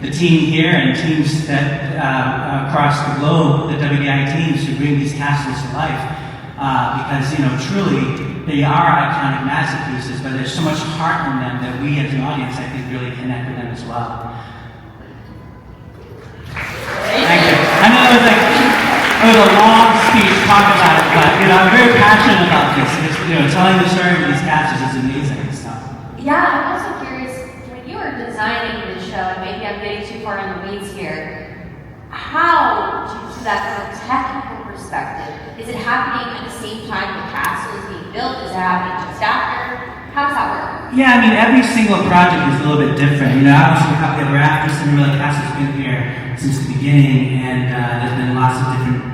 the team here and teams that across the globe, the WDI teams who bring these castles to life. Because, truly, they are iconic masterpieces, but there's so much heart in them that we as an audience, I think, really connect with them as well. Thank you. I know it was a long speech talking about it, but, I'm very passionate about this. Telling the story of these castles is amazing. So. Yeah, I'm also curious, when you were designing the show, and maybe I'm getting too far in the weeds here, how do you do that from a technical perspective? Is it happening at the same time the castle is being built? Is it happening just after? How does that work? Yeah, every single project is a little bit different. Obviously, Happily Ever After Cinderella Castle's been here since the beginning, and there's been lots of different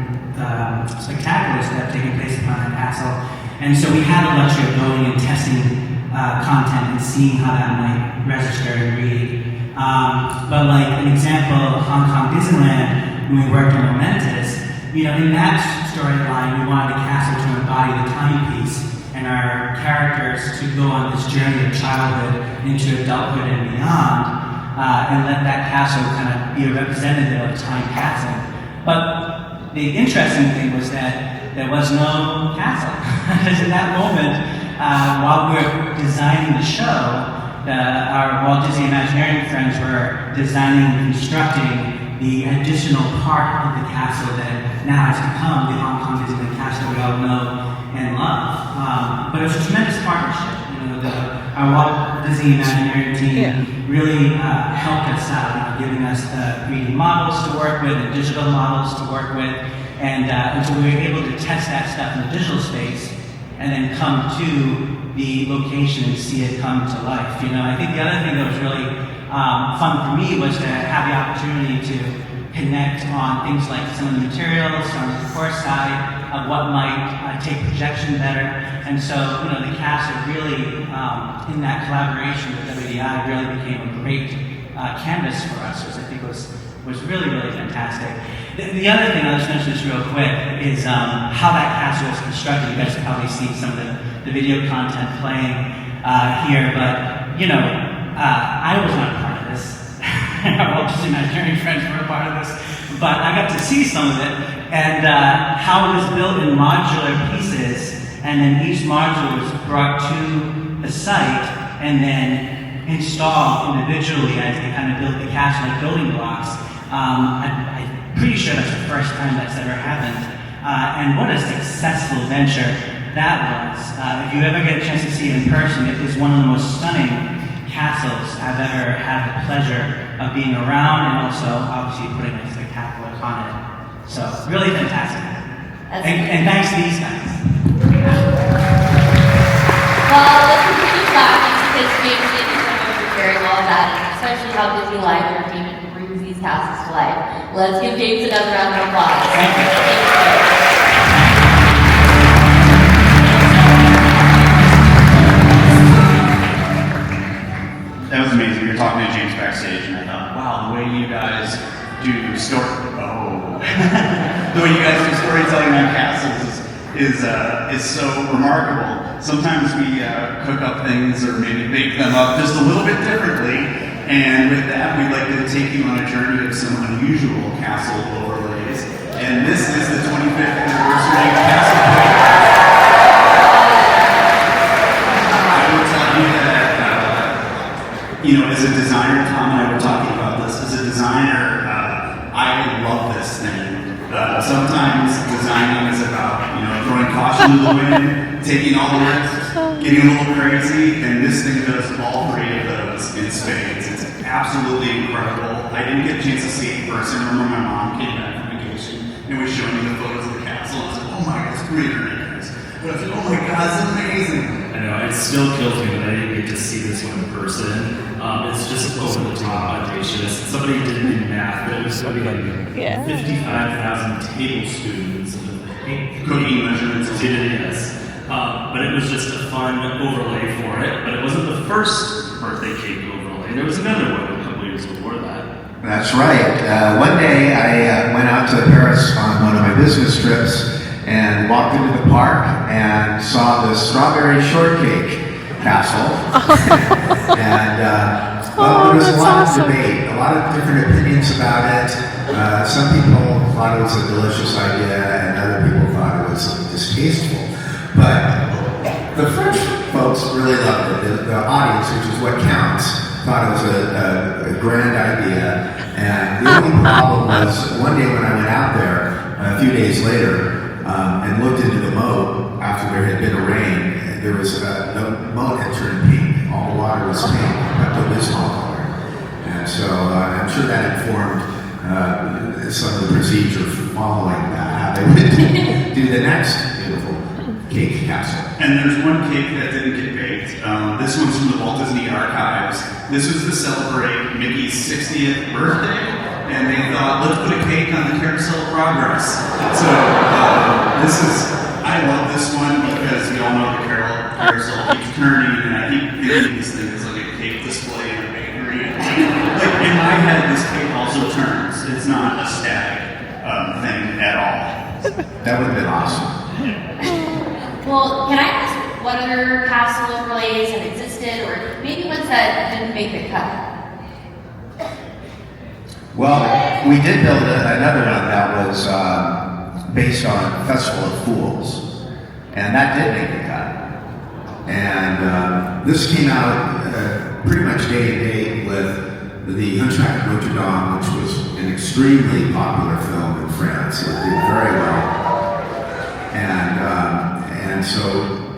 spectaculars that have taken place upon that castle. And so we had the luxury of going and testing content and seeing how that might register and read. But like an example, Hong Kong Disneyland, when we worked on Momentous, in that storyline, we wanted the castle to embody the timepiece and our characters to go on this journey of childhood into adulthood and beyond, and let that castle kind of be a representative of time passing. But the interesting thing was that there was no castle. Because in that moment, while we were designing the show, our Walt Disney Imagineering friends were designing and constructing the additional part of the castle that now has become the Hong Kong Disneyland castle we all know and love. But it was a tremendous partnership. Our Walt Disney Imagineering team really helped us out, giving us the 3D models to work with and digital models to work with. And so we were able to test that stuff in the digital space and then come to the location and see it come to life. I think the other thing that was really fun for me was to have the opportunity to connect on things like some of the materials, on the core side of what might take projection better. And so, the cast really, in that collaboration with WDI, really became a great canvas for us, which I think was really, really fantastic. The other thing, I'll just mention this real quick, is how that castle was constructed. You guys have probably seen some of the video content playing here, but, I was not a part of this. Our Walt Disney Imagineering friends were a part of this, but I got to see some of it, and how it was built in modular pieces, and then each module was brought to the site, and then installed individually as they kind of built the castle like building blocks. I'm pretty sure that's the first time that's ever happened. And what a successful venture that was. If you ever get a chance to see it in person, it is one of the most stunning castles I've ever had the pleasure of being around, and also obviously putting a spectacular on it. So really fantastic. And thanks to these guys. Well, let's continue clapping because James did so much very well at that, especially how Disney Live Entertainment brings these castles to life. Let's give James another round of applause. Thank you. That was amazing. We were talking to James backstage, and I thought, wow, the way you guys do the way you guys do storytelling on castles is so remarkable. Sometimes we cook up things or maybe bake them up just a little bit differently, and with that, we'd like to take you on a journey of some unusual castle overlays. And this is the 25th anniversary of Castle Point. I will tell you that, as a designer, Tom and I were talking about this. As a designer, I love this thing. Sometimes designing is about, throwing caution to the wind, taking all the risks, getting a little crazy, and this thing does all three of those in spades. It's absolutely incredible. I didn't get a chance to see it in person. I remember my mom came back from vacation and was showing me the photos of the castle. I was like, oh my God, it's 300 acres. was like, oh my god, this is amazing. I know, it still kills me that I didn't get to see this one in person. It's just over the top audacious. Somebody did the math that it was something like 55,000 tablespoons of cooking measurements. Yes. But it was just a fun overlay for it. But it wasn't the first birthday cake overlay. There was another one a couple years before that. That's right. One day I went out to Paris on one of my business trips and walked into the park and saw the strawberry shortcake castle. And well, there was a lot of debate, a lot of different opinions about it. Some people thought it was a delicious idea and other people thought it was distasteful. But the French folks really loved it. The audience, which is what counts, thought it was a grand idea. And the only problem was one day when I went out there, a few days later, and looked into the moat after there had been a rain, there was the moat had turned pink. All the water was pink, Pepto-Bismol color. And so I'm sure that informed some of the procedure following that, how they would do the next beautiful cake castle. And there's one cake that didn't get baked. This one's from the Walt Disney Archives. This was to celebrate Mickey's 60th birthday, and they thought, let's put a cake on the Carousel of Progress. So I love this one because we all know the carousel keeps turning, and I keep thinking this thing is like a cake display in a bakery. Like in my head, this cake also turns. It's not a static thing at all. That would have been awesome. Well, can I ask what other castle overlays have existed, or maybe ones that didn't make the cut? Well, we did build another one that was based on Festival of Fools, and that did make the cut. And this came out pretty much day and date with the Hunchback of Notre Dame, which was an extremely popular film in France. It did very well. And so,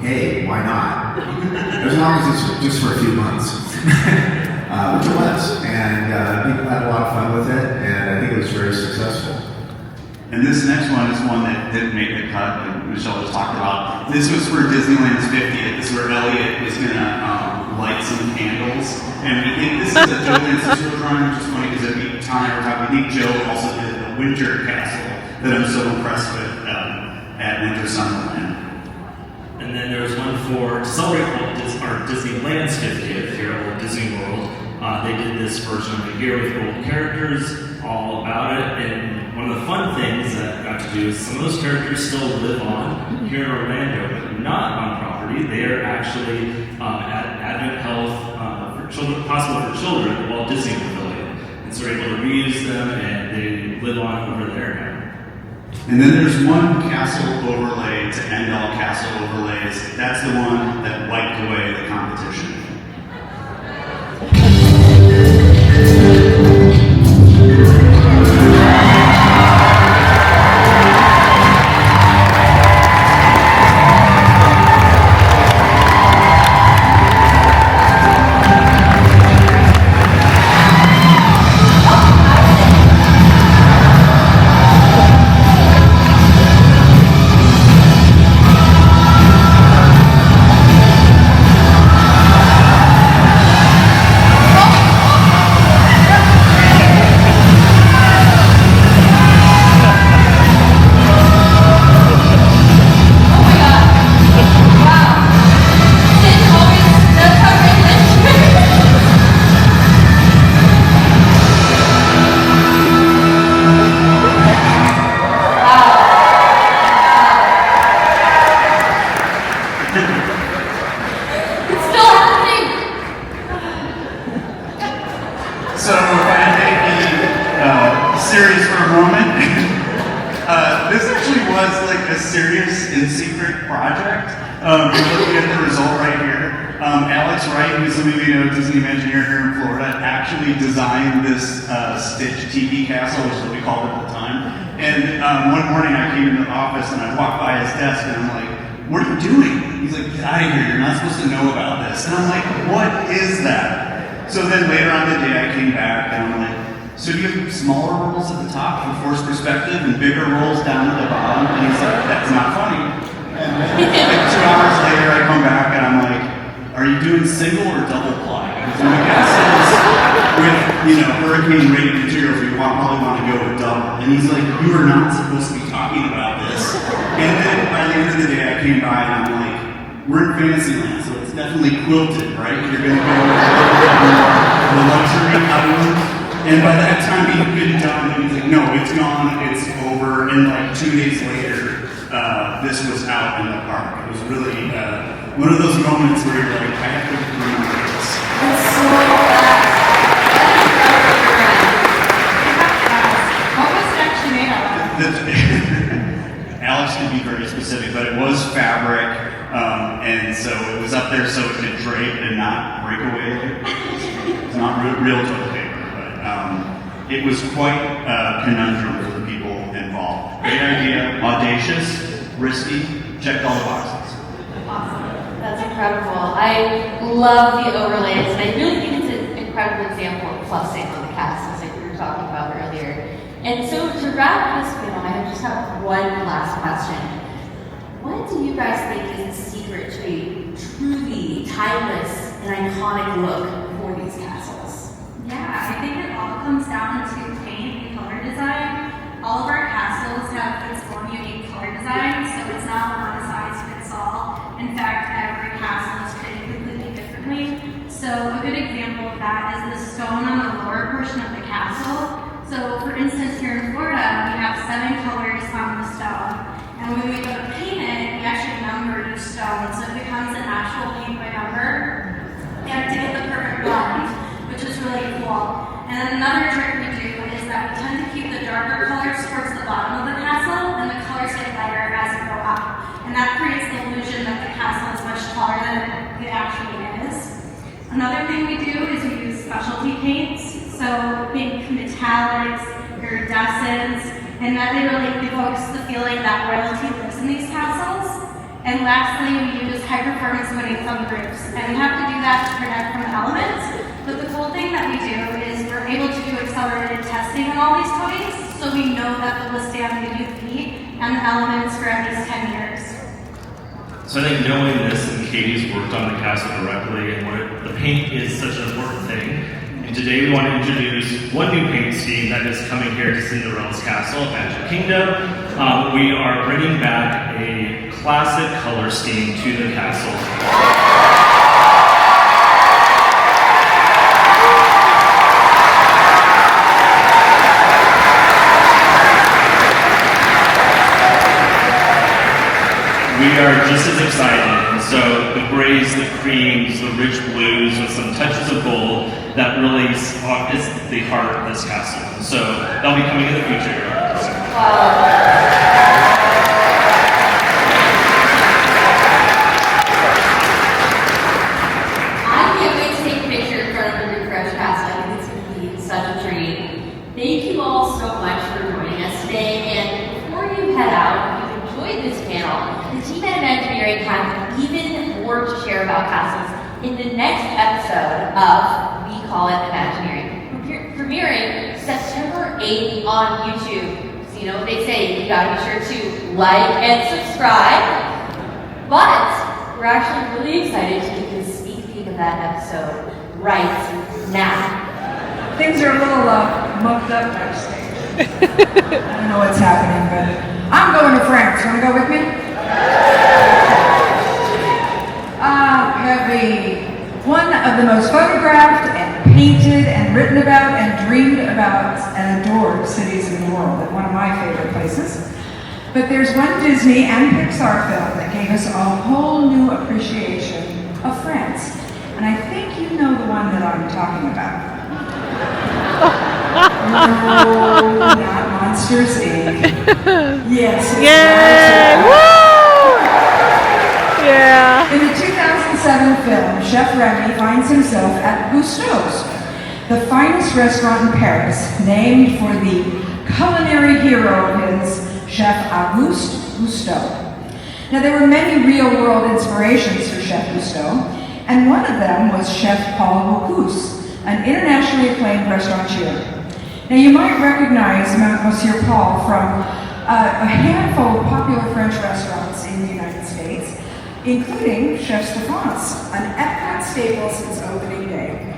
hey, why not? As long as it's just for a few months. Which it was. And people had a lot of fun with it, and I think it was very successful. And this next one is one that didn't make the cut, like Michelle just talked about. This was for Disneyland's 50th. This is where Elliot was going to light some candles. And we think this is a Joe and Sister drawing, which is funny because every time we're talking, I think Joe also did the Winter Castle that I'm so impressed with at Winter Summerland. And then there was one to celebrate Disneyland's 50th here at Walt Disney World. They did this version of the year with old characters, all about it. And one of the fun things that I got to do is some of those characters still live on here in Orlando, but not on property. They are actually at Advent Health for children, Hospital for Children at the Walt Disney Pavilion. And so we're able to reuse them, and they live on over there now. And then there's one castle overlay to end all castle overlays. That's the one that wiped away the competition. Serious for a moment. This actually was like a serious and secret project. You're looking at the result right here. Alex Wright, who some of you know, Disney Imagineer here in Florida, actually designed this Stitch TV castle, which is what we called it at the time. And one morning I came into the office and I walked by his desk and I'm like, what are you doing? He's like, get out of here, you're not supposed to know about this. And I'm like, what is that? So then later on the day I came back and I'm like, so do you have smaller rolls at the top for forced perspective and bigger rolls down at the bottom? And he's like, that's not funny. And Like 2 hours later, I come back and I'm like, are you doing single or double ply? Because when the guy says with, hurricane rated materials, we probably want to go with double. And he's like, you are not supposed to be talking about this. And then by the end of the day, I came by and I'm like, we're in Fantasyland, so it's definitely quilted, right? You're going to go with the luxury item. And by that time, he'd been done, and he's like, no, it's gone, it's over. And like 2 days later, this was out in the park. It was really one of those moments where you're like, I have to remember this. That's so What was it actually made out of? Alex can be very specific, but it was fabric, and so it was up there so it could drape and not break away. It's not real toilet paper, but it was quite a conundrum for the people involved. Great idea, audacious, risky, checked all the boxes. Awesome. That's incredible. I love the overlays, and I really think it's an incredible example of plussing on the castles like we were talking about earlier. And so to wrap this panel, I just have one last question. What do you guys think is the secret to a truly timeless and iconic look for these castles? Yeah, I think it all comes down to paint and color design. All of our castles have its own unique color design, so it's not one size fits all. In fact, every castle is created completely differently. So a good example of that is the stone on the lower portion of the castle. So for instance, here in Florida, we have 7 colors on the stone. And when we go to paint it, we actually number each stone, so it becomes an actual paint by number. You have to get the perfect blend, which is really cool. And then another trick we do is that we tend to keep the darker colors towards the bottom of the castle, and the colors get lighter as you go up. And that creates the illusion that the castle is much taller than it actually is. Another thing we do is we use specialty paints. So think metallics, iridescents, and that they really evokes the feeling that royalty lives in these castles. And lastly, we use high performance coatings on the roofs. And we have to do that to protect from the elements. But the cool thing that we do is we're able to do accelerated testing on all these coatings, so we know that they'll withstand the UV and the elements for at least 10 years. So I think knowing this, and Katie's worked on the castle directly, and the paint is such an important thing. And today we want to introduce one new paint scheme that is coming here to Cinderella's Castle at Magic Kingdom. We are bringing back a classic color scheme to the castle. We are just as excited. So the grays, the creams, the rich blues with some touches of gold, that really is the heart of this castle. So that'll be coming in the future. I can't wait to take a picture in front of the refreshed castle. I think it's going to be such a treat. Thank you all so much for joining us today. And before you head out, if you enjoyed this panel, the team at Imagineering have even more to share about castles in the next episode of We Call It Imagineering, premiering September 8th on YouTube. So you know what they say, you gotta be sure to like and subscribe. But we're actually really excited to give you a sneak peek of that episode right now. Things are a little mucked up backstage. I don't know what's happening, but I'm going to France. Want to go with me? One of the most photographed and painted and written about and dreamed about and adored cities in the world, and one of my favorite places. But there's one Disney and Pixar film that gave us a whole new appreciation of France. And I think you know the one that I'm talking about. No, not Monsters, Inc. Yes. Yay! Woo! Yeah. In the 2007 film, Chef Remy finds himself at Gusteau's, the finest restaurant in Paris, named for the culinary hero of his, Chef Auguste Gusteau. Now, there were many real-world inspirations for Chef Gusteau, and one of them was Chef Paul Bocuse, an internationally acclaimed restaurateur. Now, you might recognize Monsieur Paul from a handful of popular French restaurants in the United States. including Chefs de France, an Epcot staple since opening day.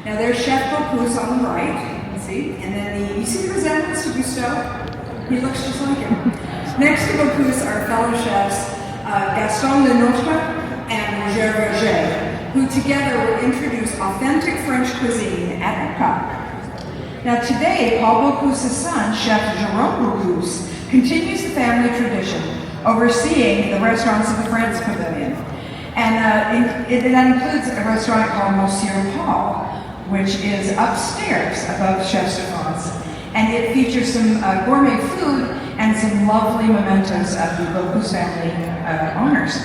Now there's Chef Bocuse on the right, you see, and then you see the resemblance to Gusteau? He looks just like him. Next to Bocuse are fellow chefs Gaston Lenotre and Roger Verger, who together will introduce authentic French cuisine at Epcot. Now today, Paul Bocuse's son, Chef Jerome Bocuse, continues the family tradition, overseeing the restaurants of the France Pavilion. And that includes a restaurant called Monsieur Paul, which is upstairs above Chefs de France. And it features some gourmet food and some lovely mementos of the Bocuse family owners.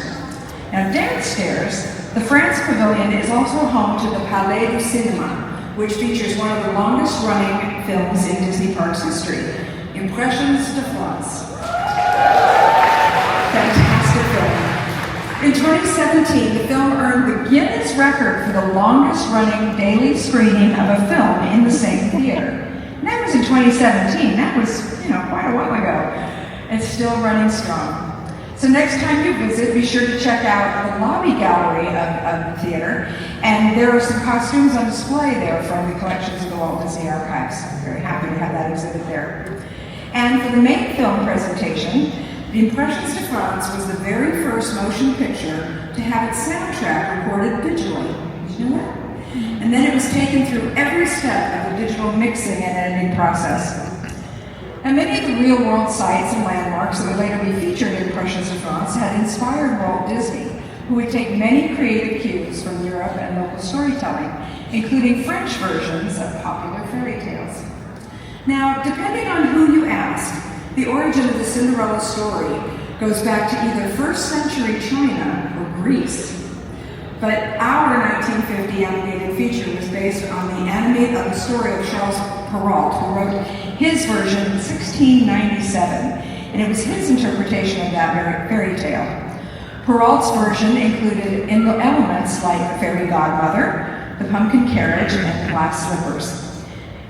Now downstairs, the France Pavilion is also home to the Palais du Cinéma, which features one of the longest running films in Disney Parks history, Impressions de France. Fantastic film. In 2017, the film earned the Guinness record for the longest running daily screening of a film in the same theater. And that was in 2017. That was, quite a while ago. It's still running strong. So next time you visit, be sure to check out the lobby gallery of the theater. And there are some costumes on display there from the collections of the Walt Disney Archives. I'm very happy to have that exhibit there. And for the main film presentation, The Impressions de France was the very first motion picture to have its soundtrack recorded digitally. Did you know that? And then it was taken through every step of the digital mixing and editing process. And many of the real-world sites and landmarks that would later be featured in Impressions de France had inspired Walt Disney, who would take many creative cues from Europe and local storytelling, including French versions of popular fairy tales. Now, depending on who you ask, the origin of the Cinderella story goes back to either 1st century China or Greece. But our 1950 animated feature was based on the story of Charles Perrault, who wrote his version in 1697, and it was his interpretation of that fairy tale. Perrault's version included elements like the fairy godmother, the pumpkin carriage, and the glass slippers.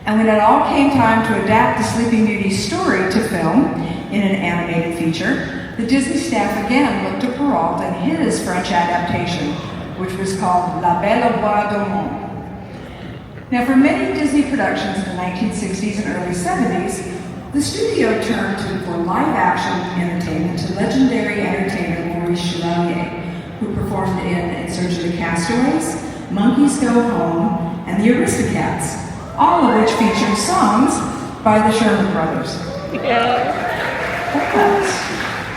And when it all came time to adapt the Sleeping Beauty's story to film in an animated feature, the Disney staff again looked to Perrault and his French adaptation, which was called La Belle au Bois dormant. Now, for many Disney productions in the 1960s and early 70s, the studio turned for live-action entertainment to legendary entertainer Maurice Chevalier, who performed in Search of the Castaways, Monkeys Go Home, and the Aristocats, all of which featured songs by the Sherman Brothers. But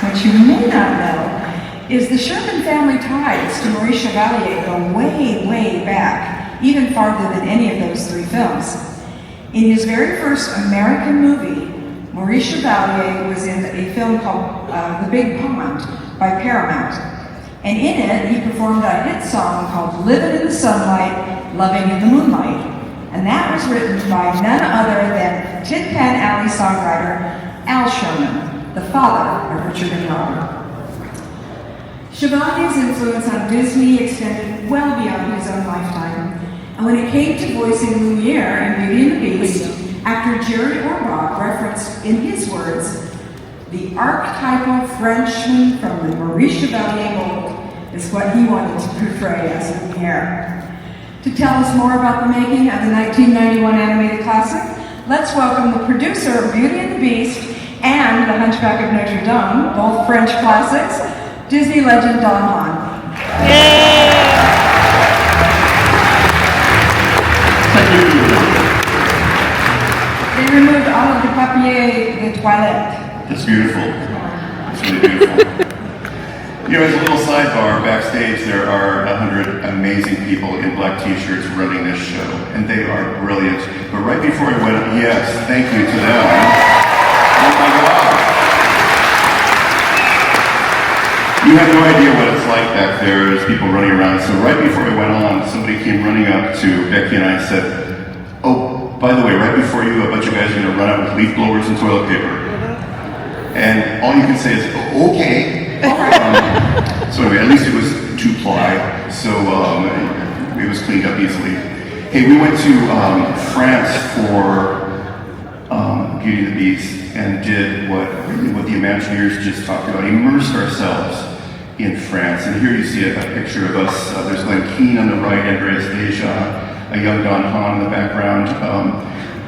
what you may not know is the Sherman family ties to Maurice Chevalier go way, way back, even farther than any of those three films. In his very first American movie, Maurice Chevalier was in a film called The Big Pond by Paramount. And in it, he performed a hit song called Living in the Sunlight, Loving in the Moonlight. And that was written by none other than Tin Pan Alley songwriter Al Sherman, the father of Richard and Robert. Chevalier's influence on Disney extended well beyond his own lifetime. And when it came to voicing Lumiere in Beauty and the Beast, actor Jerry Orbach referenced in his words, "The archetypal Frenchman from the Maurice Chevalier mold is what he wanted to portray as Lumiere." To tell us more about the making of the 1991 animated classic, let's welcome the producer of Beauty and the Beast and The Hunchback of Notre Dame, both French classics, Disney legend Don Juan. They removed all of the papier de toilette. It's beautiful. It's really beautiful. As a little sidebar, backstage there are 100 amazing people in black t-shirts running this show, and they are brilliant. But right before I went, yes, thank you to them. Oh my God. You have no idea what it's like back there. There's people running around. So right before I went on, somebody came running up to Becky and I and said, "Oh, by the way, right before you, a bunch of guys are going to run out with leaf blowers and toilet paper." And all you can say is, "Okay." So anyway, at least it was 2-ply, so it was cleaned up easily. Hey, we went to France for Beauty and the Beast and did what the Imagineers just talked about, immersed ourselves in France. And here you see a picture of us. There's Glenn Keane on the right, Andreas Deja, a young Don Hahn in the background.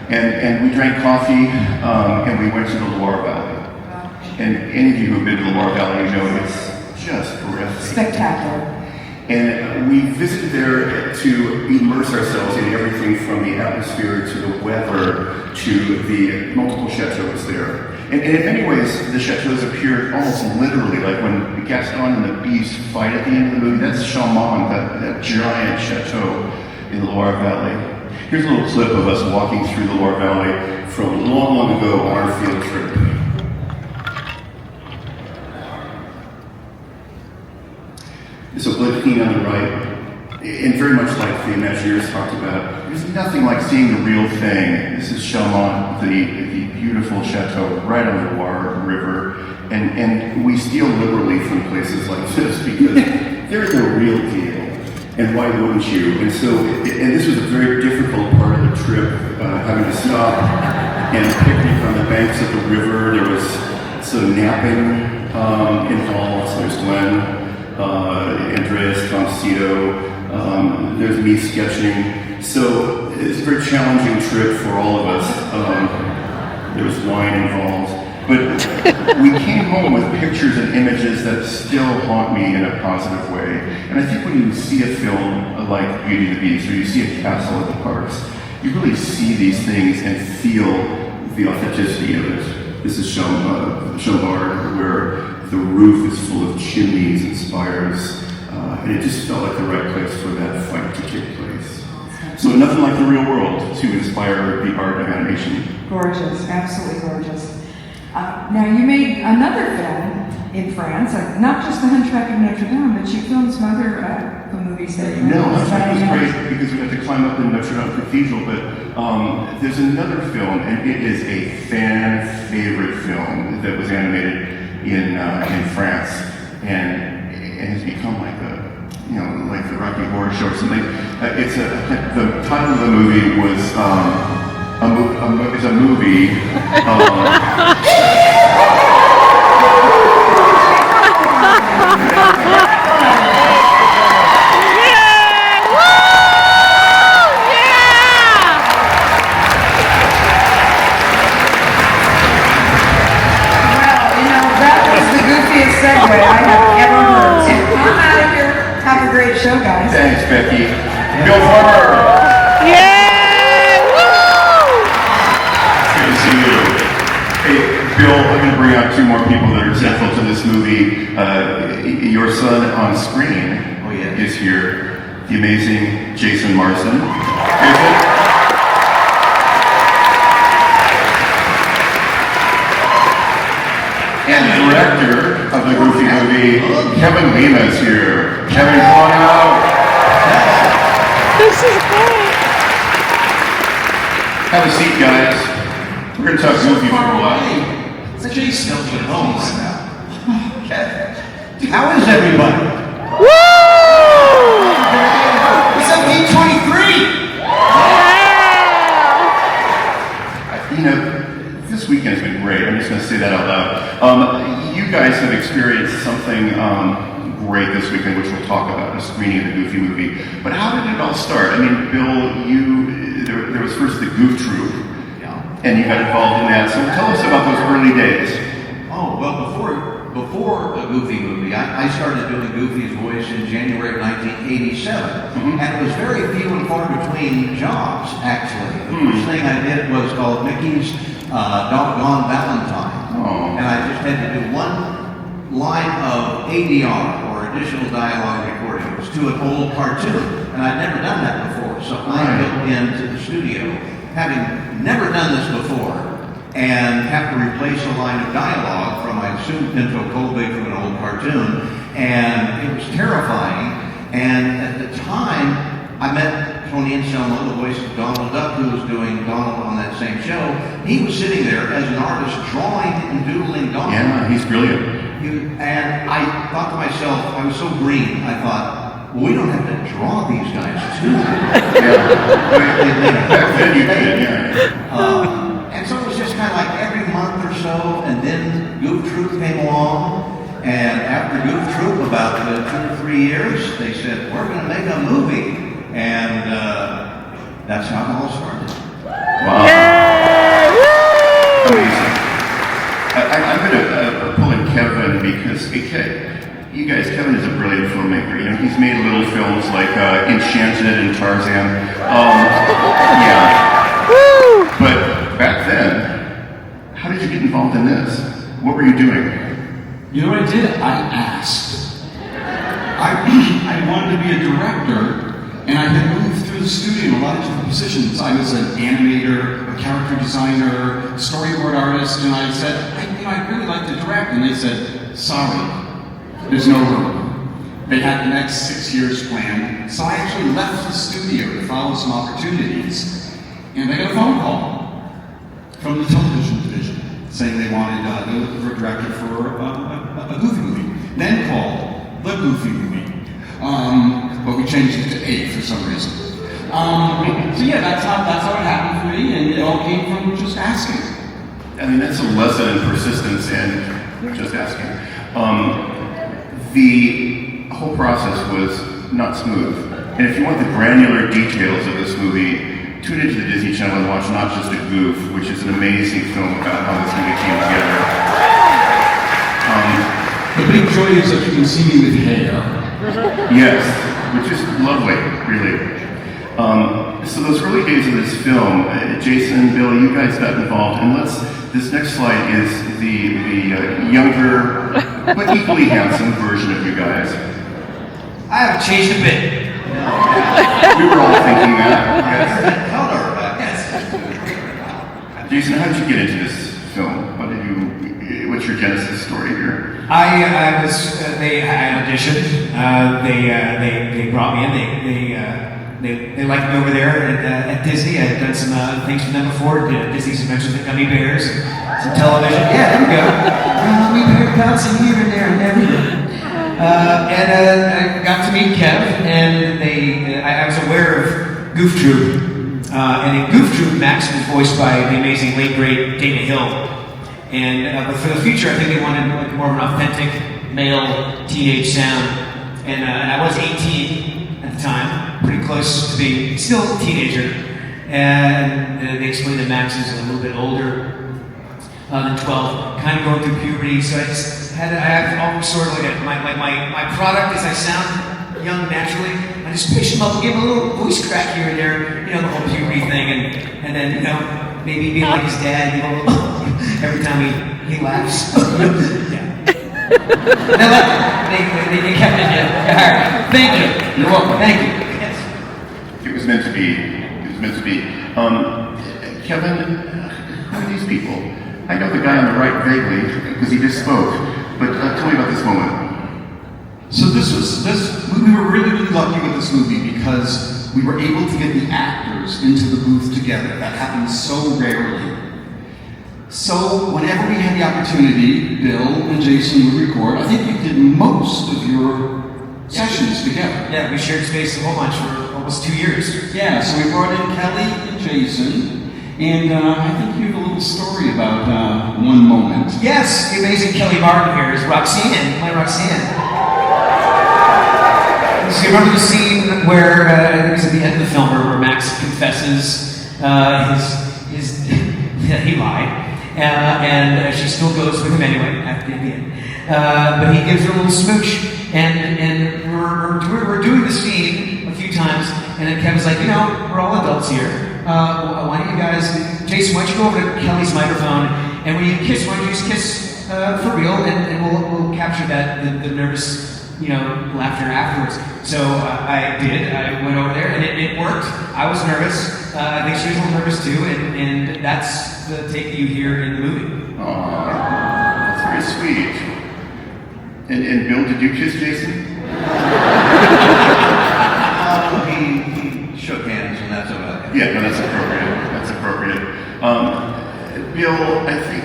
And we drank coffee, and we went to the Loire Valley. And any of you who have been to the Loire Valley, you know it's just breathtaking. Spectacular. And we visited there to immerse ourselves in everything from the atmosphere to the weather to the multiple chateaus there. And in many ways, the chateaus appear almost literally, like when Gaston and the Beast fight at the end of the movie. That's Chaumont, that giant chateau in the Loire Valley. Here's a little clip of us walking through the Loire Valley from long, long ago on our field trip. So Glenn Keane on the right, and very much like the Imagineers talked about, there's nothing like seeing the real thing. This is Chaumont, the beautiful chateau right on the Loire River, and we steal liberally from places like this because they're the real deal. And why wouldn't you? And so, and this was a very difficult part of the trip, having to stop and picnic on the banks of the river. There was some napping involved. So there's Glenn, Andreas, Tom Cito, there's me sketching. So it's a very challenging trip for all of us. There was wine involved. But we came home with pictures and images that still haunt me in a positive way. And I think when you see a film like Beauty and the Beast, or you see a castle at the parks, you really see these things and feel the authenticity of it. This is Chambord, where the roof is full of chimneys and spires, and it just felt like the right place for that fight to take place. So nothing like the real world to inspire the art of animation. Gorgeous, absolutely gorgeous. Now you made another film in France, not just The Hunchback of Notre Dame, but you filmed some other movies there. No, Hunchback was great because we got to climb up in Notre Dame Cathedral, but there's another film, and it is a fan favorite film that was animated in France, and has become like like the Rocky Horror Show or something. The title of the movie was it's a movie. Segue I have ever heard. So I'm out of here. Have a great show, guys. Thanks, Becky. Bill Farmer. Yay! Woo! Good to see you. Hey, Bill, I'm going to bring out two more people that are central to this movie. Your son on screen is here, the amazing Jason Marsden. Jason? And the director of the Goofy movie, Kevin Lima, is here. Kevin, come on out. This is great. Have a seat, guys. We're going to talk Goofy for a while. It's actually still at home right now. How is everybody? Woo! What's up, D23? You know, this weekend's been great. I'm just going to say that out loud. You guys have experienced something great this weekend, which we'll talk about, a screening of the Goofy movie. But how did it all start? I mean, Bill, there was first the Goof Troop, and you got involved in that. So tell us about those early days. Oh, well, before the Goofy movie, I started doing Goofy's voice in January of 1987. And it was very few and far between jobs, actually. The first thing I did was called Mickey's Doggone Valentine. And I just had to do one line of ADR, or additional dialogue recording. It was to an old cartoon, and I'd never done that before. So I built into the studio, having never done this before, and have to replace a line of dialogue from, I assume, Pinto Colbig from an old cartoon, and it was terrifying. And at the time, I met Tony Anselmo, the voice of Donald Duck, who was doing Donald on that same show. He was sitting there as an artist drawing and doodling Donald. Yeah, he's brilliant. And I thought to myself, I was so green, I thought, well, we don't have to draw these guys too. Back then you did, And so it was just kind of like every month or so, and then Goof Troop came along, And after Goof Troop, about 2 or 3 years, they said, we're going to make a movie. And that's how it all started. Wow. Amazing. I'm going to pull in Kevin because you guys, Kevin is a brilliant filmmaker. You know, he's made little films like Enchanted and Tarzan. Yeah. But back then, how did you get involved in this? What were you doing? You know what I did? I asked. I wanted to be a director, and I had moved through the studio in a lot of different positions. I was an animator, a character designer, storyboard artist, and I said, I'd really like to direct. And they said, sorry, there's no room. They had the next 6 years planned, so I actually left the studio to follow some opportunities. And I got a phone call from the television division saying they wanted a director for a Goofy movie. Then called the Goofy movie. But we changed it to 8 for some reason. So yeah, that's how it happened for me, and it all came from just asking. I mean, that's a lesson in persistence and just asking. The whole process was not smooth. And if you want the granular details of this movie, tune into the Disney Channel and watch Not Just a Goof, which is an amazing film about how this movie came together. The big joy is that you can see me with hair. Yes, which is lovely, really. So those early days of this film, Jason, Bill, you guys got involved, and this next slide is the younger, but equally handsome version of you guys. I have changed a bit. We were all thinking that. Yes. Yes. Jason, how did you get into this film? What's your genesis story here? I auditioned. They brought me in. They liked me over there at Disney. I had done some things for them before. Did Disney's Adventures with Gummy Bears, and some television. Yeah, there we go. Gummy Bear bouncing here and there and everywhere. I got to meet Kev, and I was aware of Goof Troop. And in Goof Troop, Max was voiced by the amazing late great Dana Hill. And but for the future, I think they wanted like more of an authentic male teenage sound. And I was 18 at the time, pretty close to being still a teenager. And they explained that Max is a little bit older than 12, kind of going through puberty. So I have almost sort of like my product is I sound young naturally. I just pitched him up and gave him a little voice crack here and there, the whole puberty thing, and then maybe being like his dad, every time he laughs. Yeah. And I like it. They kept it in. Thank you. You're welcome. Thank you. Yes. It was meant to be. It was meant to be. Kevin, who are these people? I know the guy on the right vaguely because he just spoke. But tell me about this moment. So we were really, really lucky with this movie because we were able to get the actors into the booth together. That happens so rarely. So whenever we had the opportunity, Bill and Jason would record. I think you did most of your sessions together. Yeah, we shared space a whole bunch for almost 2 years. Yeah, so we brought in Kelly and Jason. And I think you have a little story about one moment. Yes, the amazing Kelly Martin here is Roxanne, my Roxanne. So you remember the scene where, I think it's at the end of the film, where Max confesses he lied. And she still goes with him anyway, at the end. But he gives her a little smooch. And we're doing the scene a few times, and then Kevin's like, we're all adults here. Why don't you guys, Jason, why don't you go over to Kelly's microphone, and when you kiss, why don't you just kiss for real, and we'll capture the nervous, laughter afterwards. So I did. I went over there, and it worked. I was nervous. I think she was a little nervous too, and that's the take you hear in the movie. Aww, that's very sweet. And Bill, did you kiss Jason? He shook hands, and that's about it. Yeah, no, that's appropriate. That's appropriate. Bill, I think,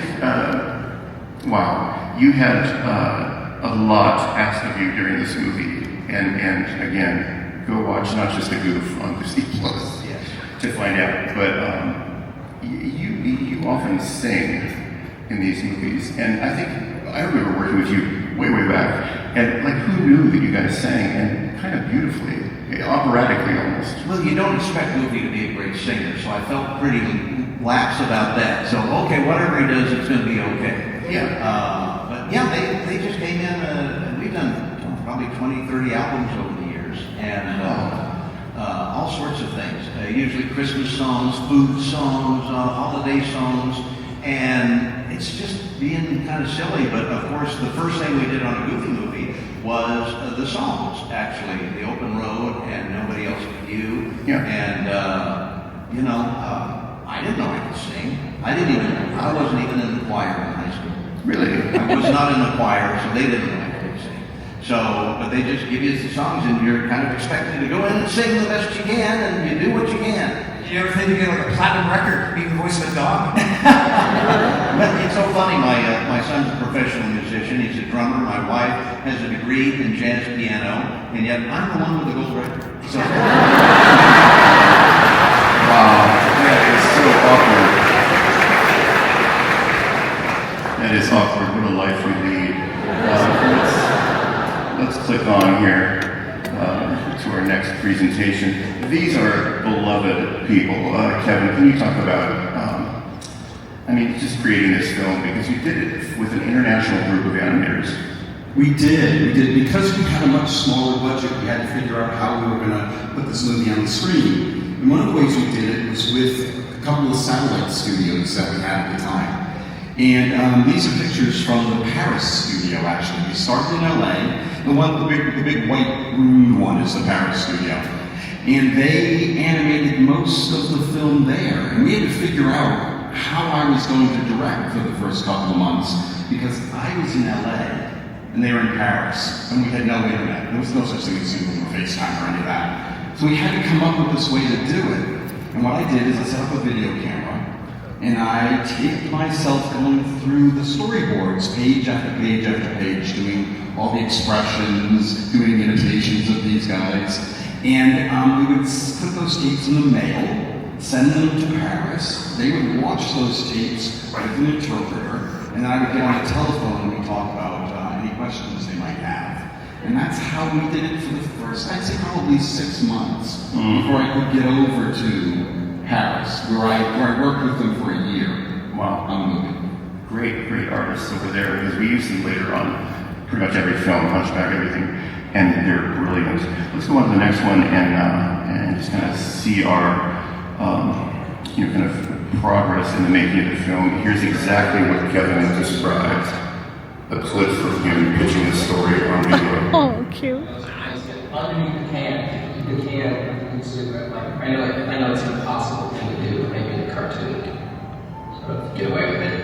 wow, you had a lot asked of you during this movie, and again, go watch Not Just a Goof on Disney Plus to find out. But you often sing in these movies, and I think I remember working with you way, way back, and like who knew that you guys sang, and kind of beautifully, operatically almost. Well, you don't expect Goofy to be a great singer, so I felt pretty lax about that. So, okay, whatever he does, it's going to be okay. Yeah. But yeah, they just came in, and we've done probably 20, 30 albums over the years, and all sorts of things. Usually Christmas songs, food songs, holiday songs, and it's just being kind of silly. But of course, the first thing we did on a Goofy movie was the songs, actually. The Open Road and Nobody Else But You. Yeah. And, I didn't know I could sing. I wasn't even in the choir in high school. Really? I was not in the choir, so they didn't know I could sing. So, but they just give you the songs and you're kind of expected to go in and sing the best you can and you do what you can. Did you ever think you'd get like a platinum record, being the voice of a dog? But it's so funny, my son's a professional musician, he's a drummer, my wife has a degree in jazz piano, and yet I'm the one with the gold record. So. Wow, that is so awkward. That is awkward. What a life we lead. Let's click on here to our next presentation. These are beloved people. Kevin, can you talk about, just creating this film, because you did it with an international group of animators. We did. Because we had a much smaller budget, we had to figure out how we were going to put this movie on the screen. And one of the ways we did it was with a couple of satellite studios that we had at the time. And these are pictures from the Paris studio, actually. We started in LA. The big white room one is the Paris studio. And they animated most of the film there. And we had to figure out how I was going to direct for the first couple of months, because I was in LA and they were in Paris, and we had no internet. There was no such thing as Zoom or FaceTime or any of that. So we had to come up with this way to do it. And what I did is I set up a video camera, and I taped myself going through the storyboards, page after page after page, doing all the expressions, doing imitations of these guys. And we would put those tapes in the mail, send them to Paris. They would watch those tapes with an interpreter, and then I would get on the telephone and we'd talk about any questions they might have. And that's how we did it for the first, I'd say probably 6 months before I could get over to Paris, where I worked with them for a year. Wow. On the movie. Great artists over there, because we use them later on pretty much every film, Hunchback, everything, and they're brilliant. Let's go on to the next one and just kind of see our kind of progress in the making of the film. Here's exactly what Kevin described. A clip from him pitching the story on video. Oh, cute. Underneath the can, I know it's an impossible thing to do, making a cartoon. Sort of get away with it.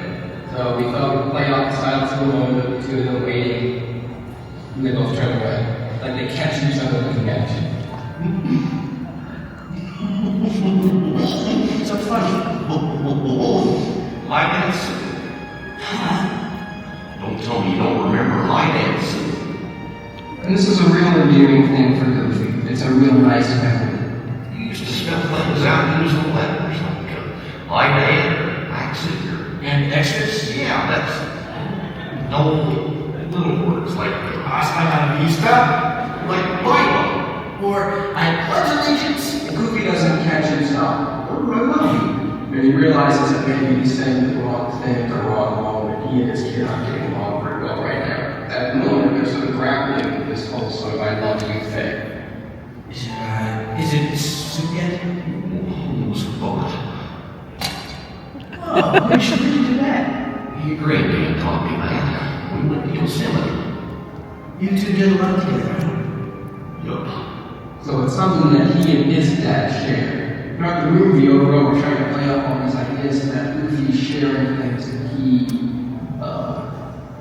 So we thought we'd play out the silence of the moment, the two of them waiting, and they both turn away. Like they catch each other looking at you. So funny. Line dancing. Huh? Don't tell me you don't remember line dancing. And this is a real endearing thing for Goofy. It's a real nice memory. You used to spell things out using letters like line and accent or ambidextrous. Yeah, that's no little words like hasta la vista, like Bible. Or I pledge allegiance. Goofy doesn't catch himself. Or I love you. And he realizes that maybe he's saying the wrong thing at the wrong moment. He and his kid aren't getting along very well right now. At that moment, they're sort of grappling with this whole sort of I love you thing. Is it soup yet? Oh, we should really do that. Your granddad taught me that. We went to Yosemite. You two did a lot together. Yup. So it's something that he and his dad share. Throughout the movie, overall, we're trying to play up all these ideas that Goofy's sharing things that he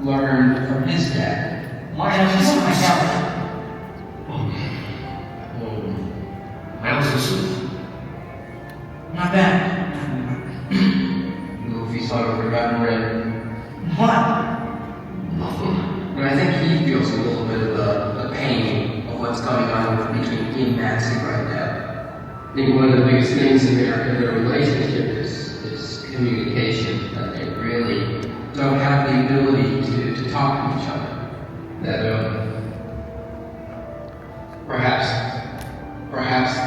learned from his dad. Why don't you sit my dad? How's the soup? Not bad. Goofy sort of remembering. What? Nothing. And I think he feels a little bit of the pain of what's going on between he and Maxie right now. I think one of the biggest things in their relationship is communication. That they really don't have the ability to talk that perhaps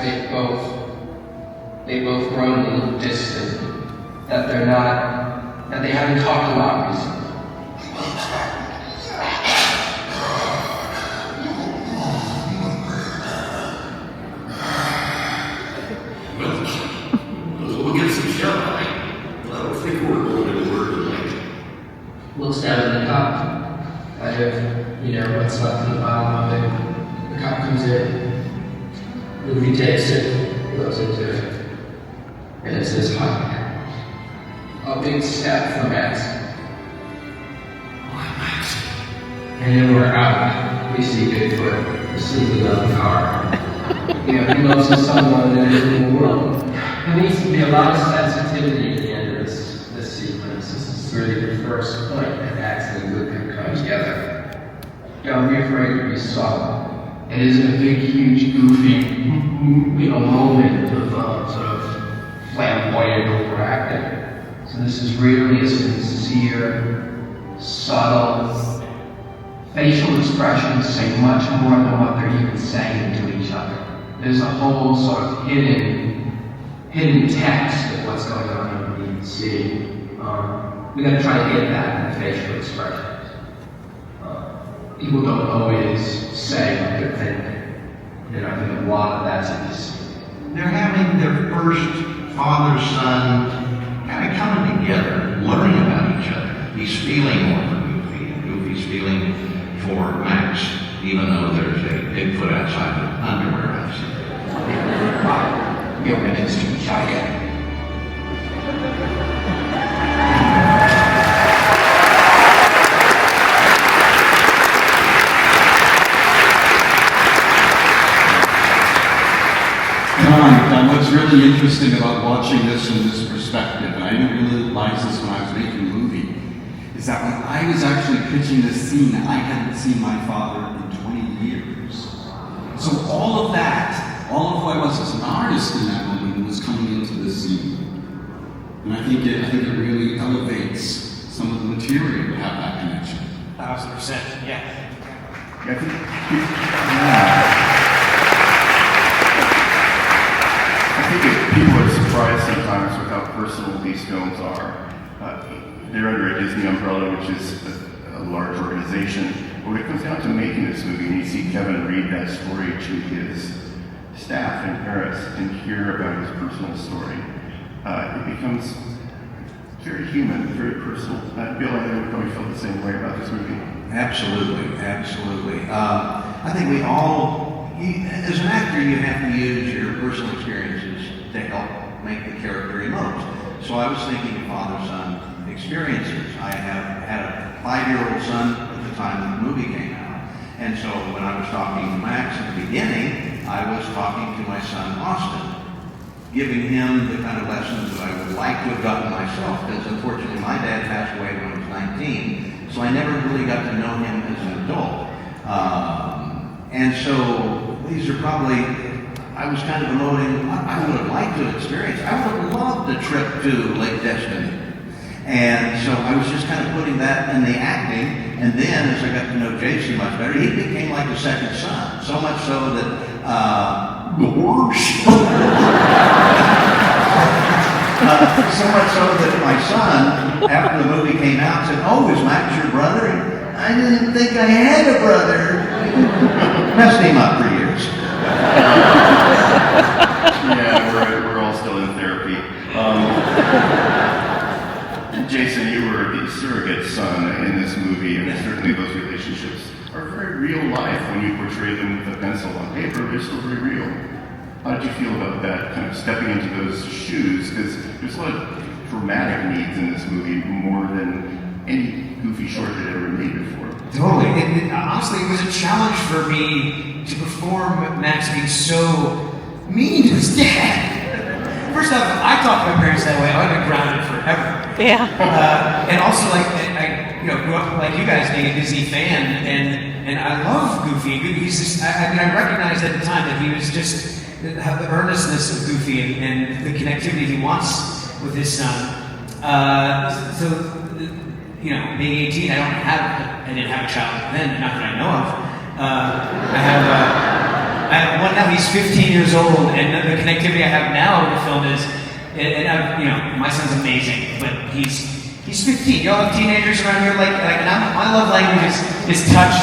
they both grown a little distant, that they haven't talked a lot recently. We'll get some shell. I don't think we're going to work tonight. Looks down at the cup. Kind of, what's left in the bottom of it. The cup comes in. Luffy takes it, goes into it. And it says, "Hug." A big step for Max. And then we're out. We see Bigfoot sleeping on the car. He loves his son more than anything in the world. There needs to be a lot of sensitivity at the end of this sequence. This is really the first point that Max and Luffy come together. Don't be afraid to be subtle. It isn't a big, huge, goofy, moment of sort of flamboyant overacting. So this is really a sincere, subtle, facial expressions say much more than what they're even saying to each other. There's a whole sort of hidden text of what's going on in the scene. We got to try to get that in the facial expressions. People don't always say what they're thinking. I think a lot of that's in this. They're having their first father-son kind of coming together, learning about each other. He's feeling more for Goofy, and Goofy's feeling for Max, even though there's a Bigfoot outside with underwear outside. You're an instant giant. What's really interesting about watching this from this perspective, and I didn't really realize this when I was making the movie, is that when I was actually pitching this scene, I hadn't seen my father in 20 years. So all of that, all of who I was as an artist in that moment was coming into this scene. And I think it really elevates some of the material to have that connection. 1,000%, yeah. I think people are surprised sometimes with how personal these films are. They're under a Disney umbrella, which is a large organization. But when it comes down to making this movie, and you see Kevin read that story to his staff in Paris and hear about his personal story, it becomes very human, very personal. Bill, I think we probably feel the same way about this movie. Absolutely. I think we all, as an actor, you have to use your personal experiences to help make the character emote. So I was thinking of father-son experiences. I had a 5-year-old son at the time that the movie came out. And so when I was talking to Max at the beginning, I was talking to my son Austin, giving him the kind of lessons that I would like to have gotten myself, because unfortunately my dad passed away when I was 19, so I never really got to know him as an adult. And so these are probably, I was kind of emoting, I would have liked to experience, I would have loved a trip to Lake Destiny. And so I was just kind of putting that in the acting, and then as I got to know Jason much better, he became like a second son, so much so that so much so that my son, after the movie came out, said, "Oh, is Max your brother?" And I didn't think I had a brother. Messed him up for years. Yeah, we're all still in therapy. Jason, you were the surrogate son in this movie, and certainly those relationships are very real life when you portray them with a pencil on paper. They're still very real. How did you feel about that, kind of stepping into those shoes? Because there's a lot of dramatic needs in this movie, more than any Goofy short that ever made before. Totally. And honestly, it was a challenge for me to perform Max being so mean to his dad. First off, I talked to my parents that way. I've been grounded forever. Yeah. And also, like, I grew up like you guys, being a Disney fan, and I love Goofy. He's just, I recognized at the time that he was just have the earnestness of Goofy and the connectivity he wants with his son. So being 18, I didn't have a child then, not that I know of. I have one now, he's 15 years old, and the connectivity I have now with the film is, my son's amazing, but he's 15. Y'all have teenagers around here, and my love language is touch,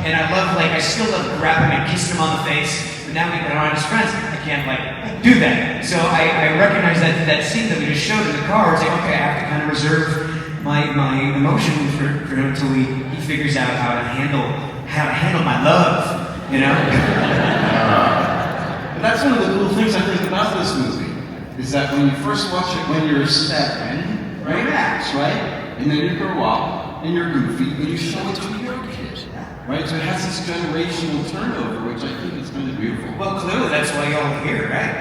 and I still love grabbing him and kissing him on the face, but now when I'm around his friends, I can't, do that. So I recognize that scene that we just showed in the car, it's like, okay, I have to kind of reserve my emotions for him until he figures out how to handle my love, But that's one of the cool things I think about this movie, is that when you first watch it when you're 7, right? Relax, right? And then you grow up, and you're goofy, and you show it to your kid, right? So it has this generational turnover, which I think is kind of beautiful. Well, clearly that's why y'all are here, right?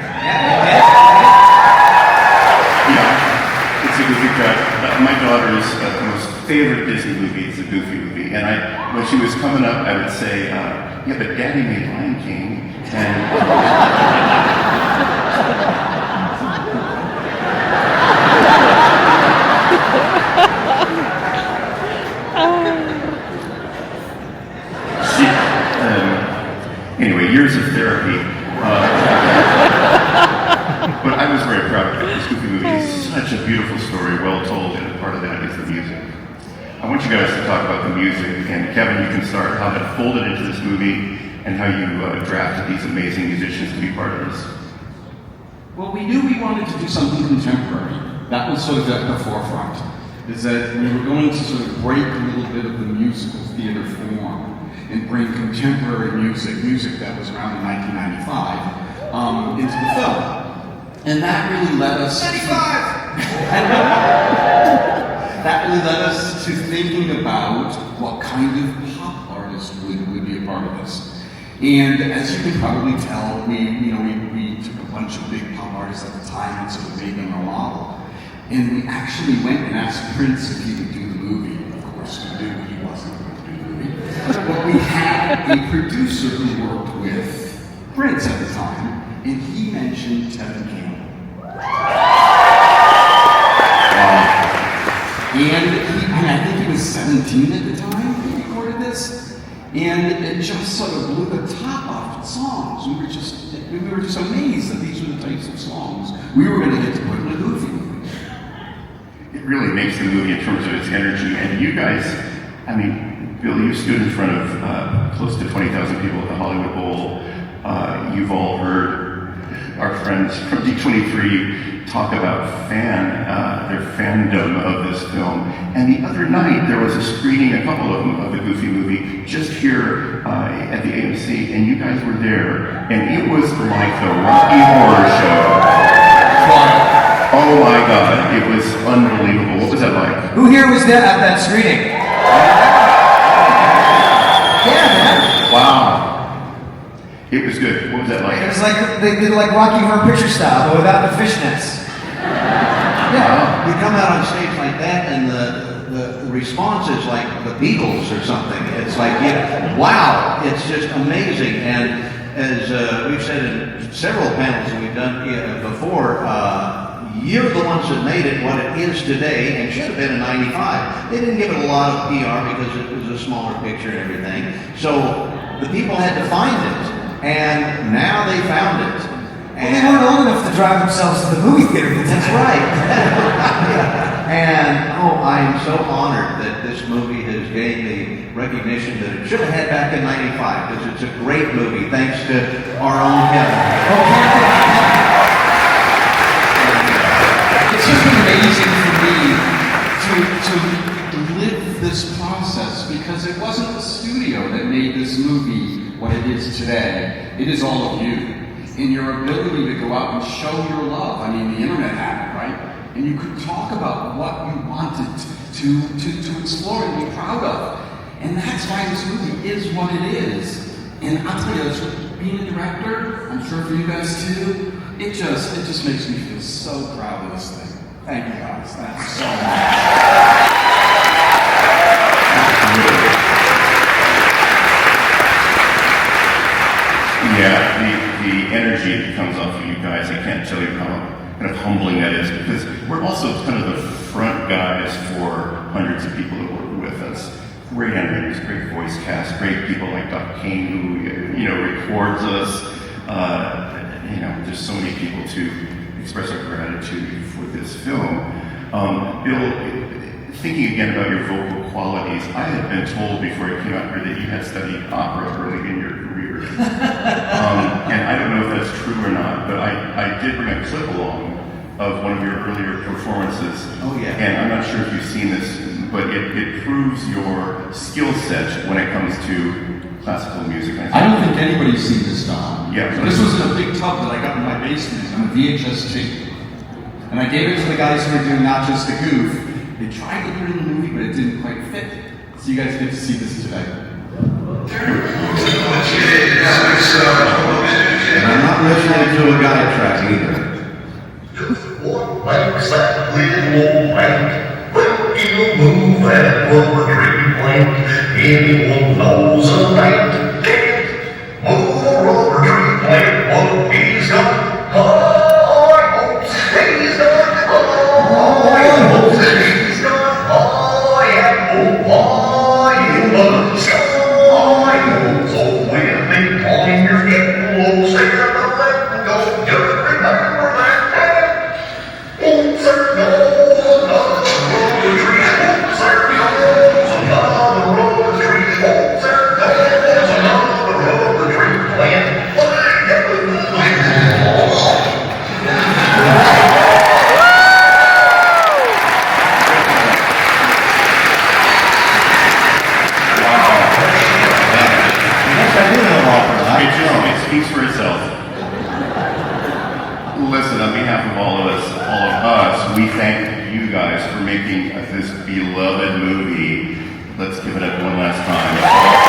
Yeah, it's a Goofy track. My daughter's most favorite Disney movie is a Goofy movie, and when she was coming up, I would say, "Yeah, but Daddy made Lion King," Anyway, years of therapy. But I was very proud of it. This Goofy movie is such a beautiful story, well told, and part of that is the music. I want you guys to talk about the music, and Kevin, you can start how that folded into this movie and how you drafted these amazing musicians to be part of this. Well, we knew we wanted to do something contemporary. That was sort of at the forefront, is that we were going to sort of break a little bit of the musical theater form and bring contemporary music that was around in 1995, into the film. And that really led us that really led us to thinking about what kind of pop artist would be a part of this. And as you can probably tell, we took a bunch of big pop artists at the time and sort of made them our model. And we actually went and asked Prince if he would do the movie. Of course we knew he wasn't going to do the movie. But we had a producer who worked with Prince at the time, and he mentioned Tevin Campbell. And I think he was 17 at the time when he recorded this, and it just sort of blew the top off the songs. We were just amazed that these were the types of songs we were going to get to put in a Goofy movie. It really makes the movie in terms of its energy, and you guys, Bill, you stood in front of close to 20,000 people at the Hollywood Bowl. You've all heard our friends from D23 talk about their fandom of this film. And the other night, there was a screening, a couple of them, of the Goofy movie, just here at the AMC, and you guys were there, and it was like the Rocky Horror Show. Oh my God, it was unbelievable. What was that like? Who here was there at that screening? Yeah, man. Wow. It was good. What was that like? It was like they did Rocky Horror Picture Style, but without the fishnets. Yeah, you come out on stage like that, and the response is like the Beatles or something. It's like, wow, it's just amazing. And as we've said in several panels that we've done before, you're the ones that made it what it is today, and should have been in '95. They didn't give it a lot of PR because it was a smaller picture and everything. So the people had to find it, and now they found it. And they weren't old enough to drive themselves to the movie theater. That's right. And I'm so honored that this movie has gained the recognition that it should have had back in '95, because it's a great movie, thanks to our own Kevin. It's just been amazing for me to live this process, because it wasn't the studio that made this movie what it is today. It is all of you. In your ability to go out and show your love. I mean, the internet had it, right? And you could talk about what you wanted to explore and be proud of. And that's why this movie is what it is. And I'll tell you, being a director, I'm sure for you guys too, it just makes me feel so proud of this thing. Thank you guys. Thanks so much. Yeah, the energy that comes off of you guys, I can't tell you how kind of humbling that is, because we're also kind of the front guys for hundreds of people that work with us. Great animators, great voice cast, great people like Dr. Kane who, records us. There's so many people to express our gratitude for this film. Bill, thinking again about your vocal qualities, I had been told before I came out here that you had studied opera early in your career. And I don't know if that's true or not, but I did bring a clip along of one of your earlier performances. Oh, yeah. And I'm not sure if you've seen this, but it proves your skill set when it comes to classical music. I don't think anybody's seen this, Don. Yeah. So this was in a big tub that I got in my basement on a VHS tape. And I gave it to the guys who were doing Not Just a Goof. They tried to put it in the movie, but it didn't quite fit. So you guys get to see this today. And I'm not listening to a guide track either. What makes that little old bank? Well, he'll move that rubber tree plank. Anyone knows a man can't move a rubber tree plank. What he's got high hopes. He's got high hopes. He's got high and high in the sky. So when they find you're getting low, stand up, let go. Just remember that. It speaks for itself. Listen, on behalf of all of us, we thank you guys for making this beloved movie. Let's give it up one last time.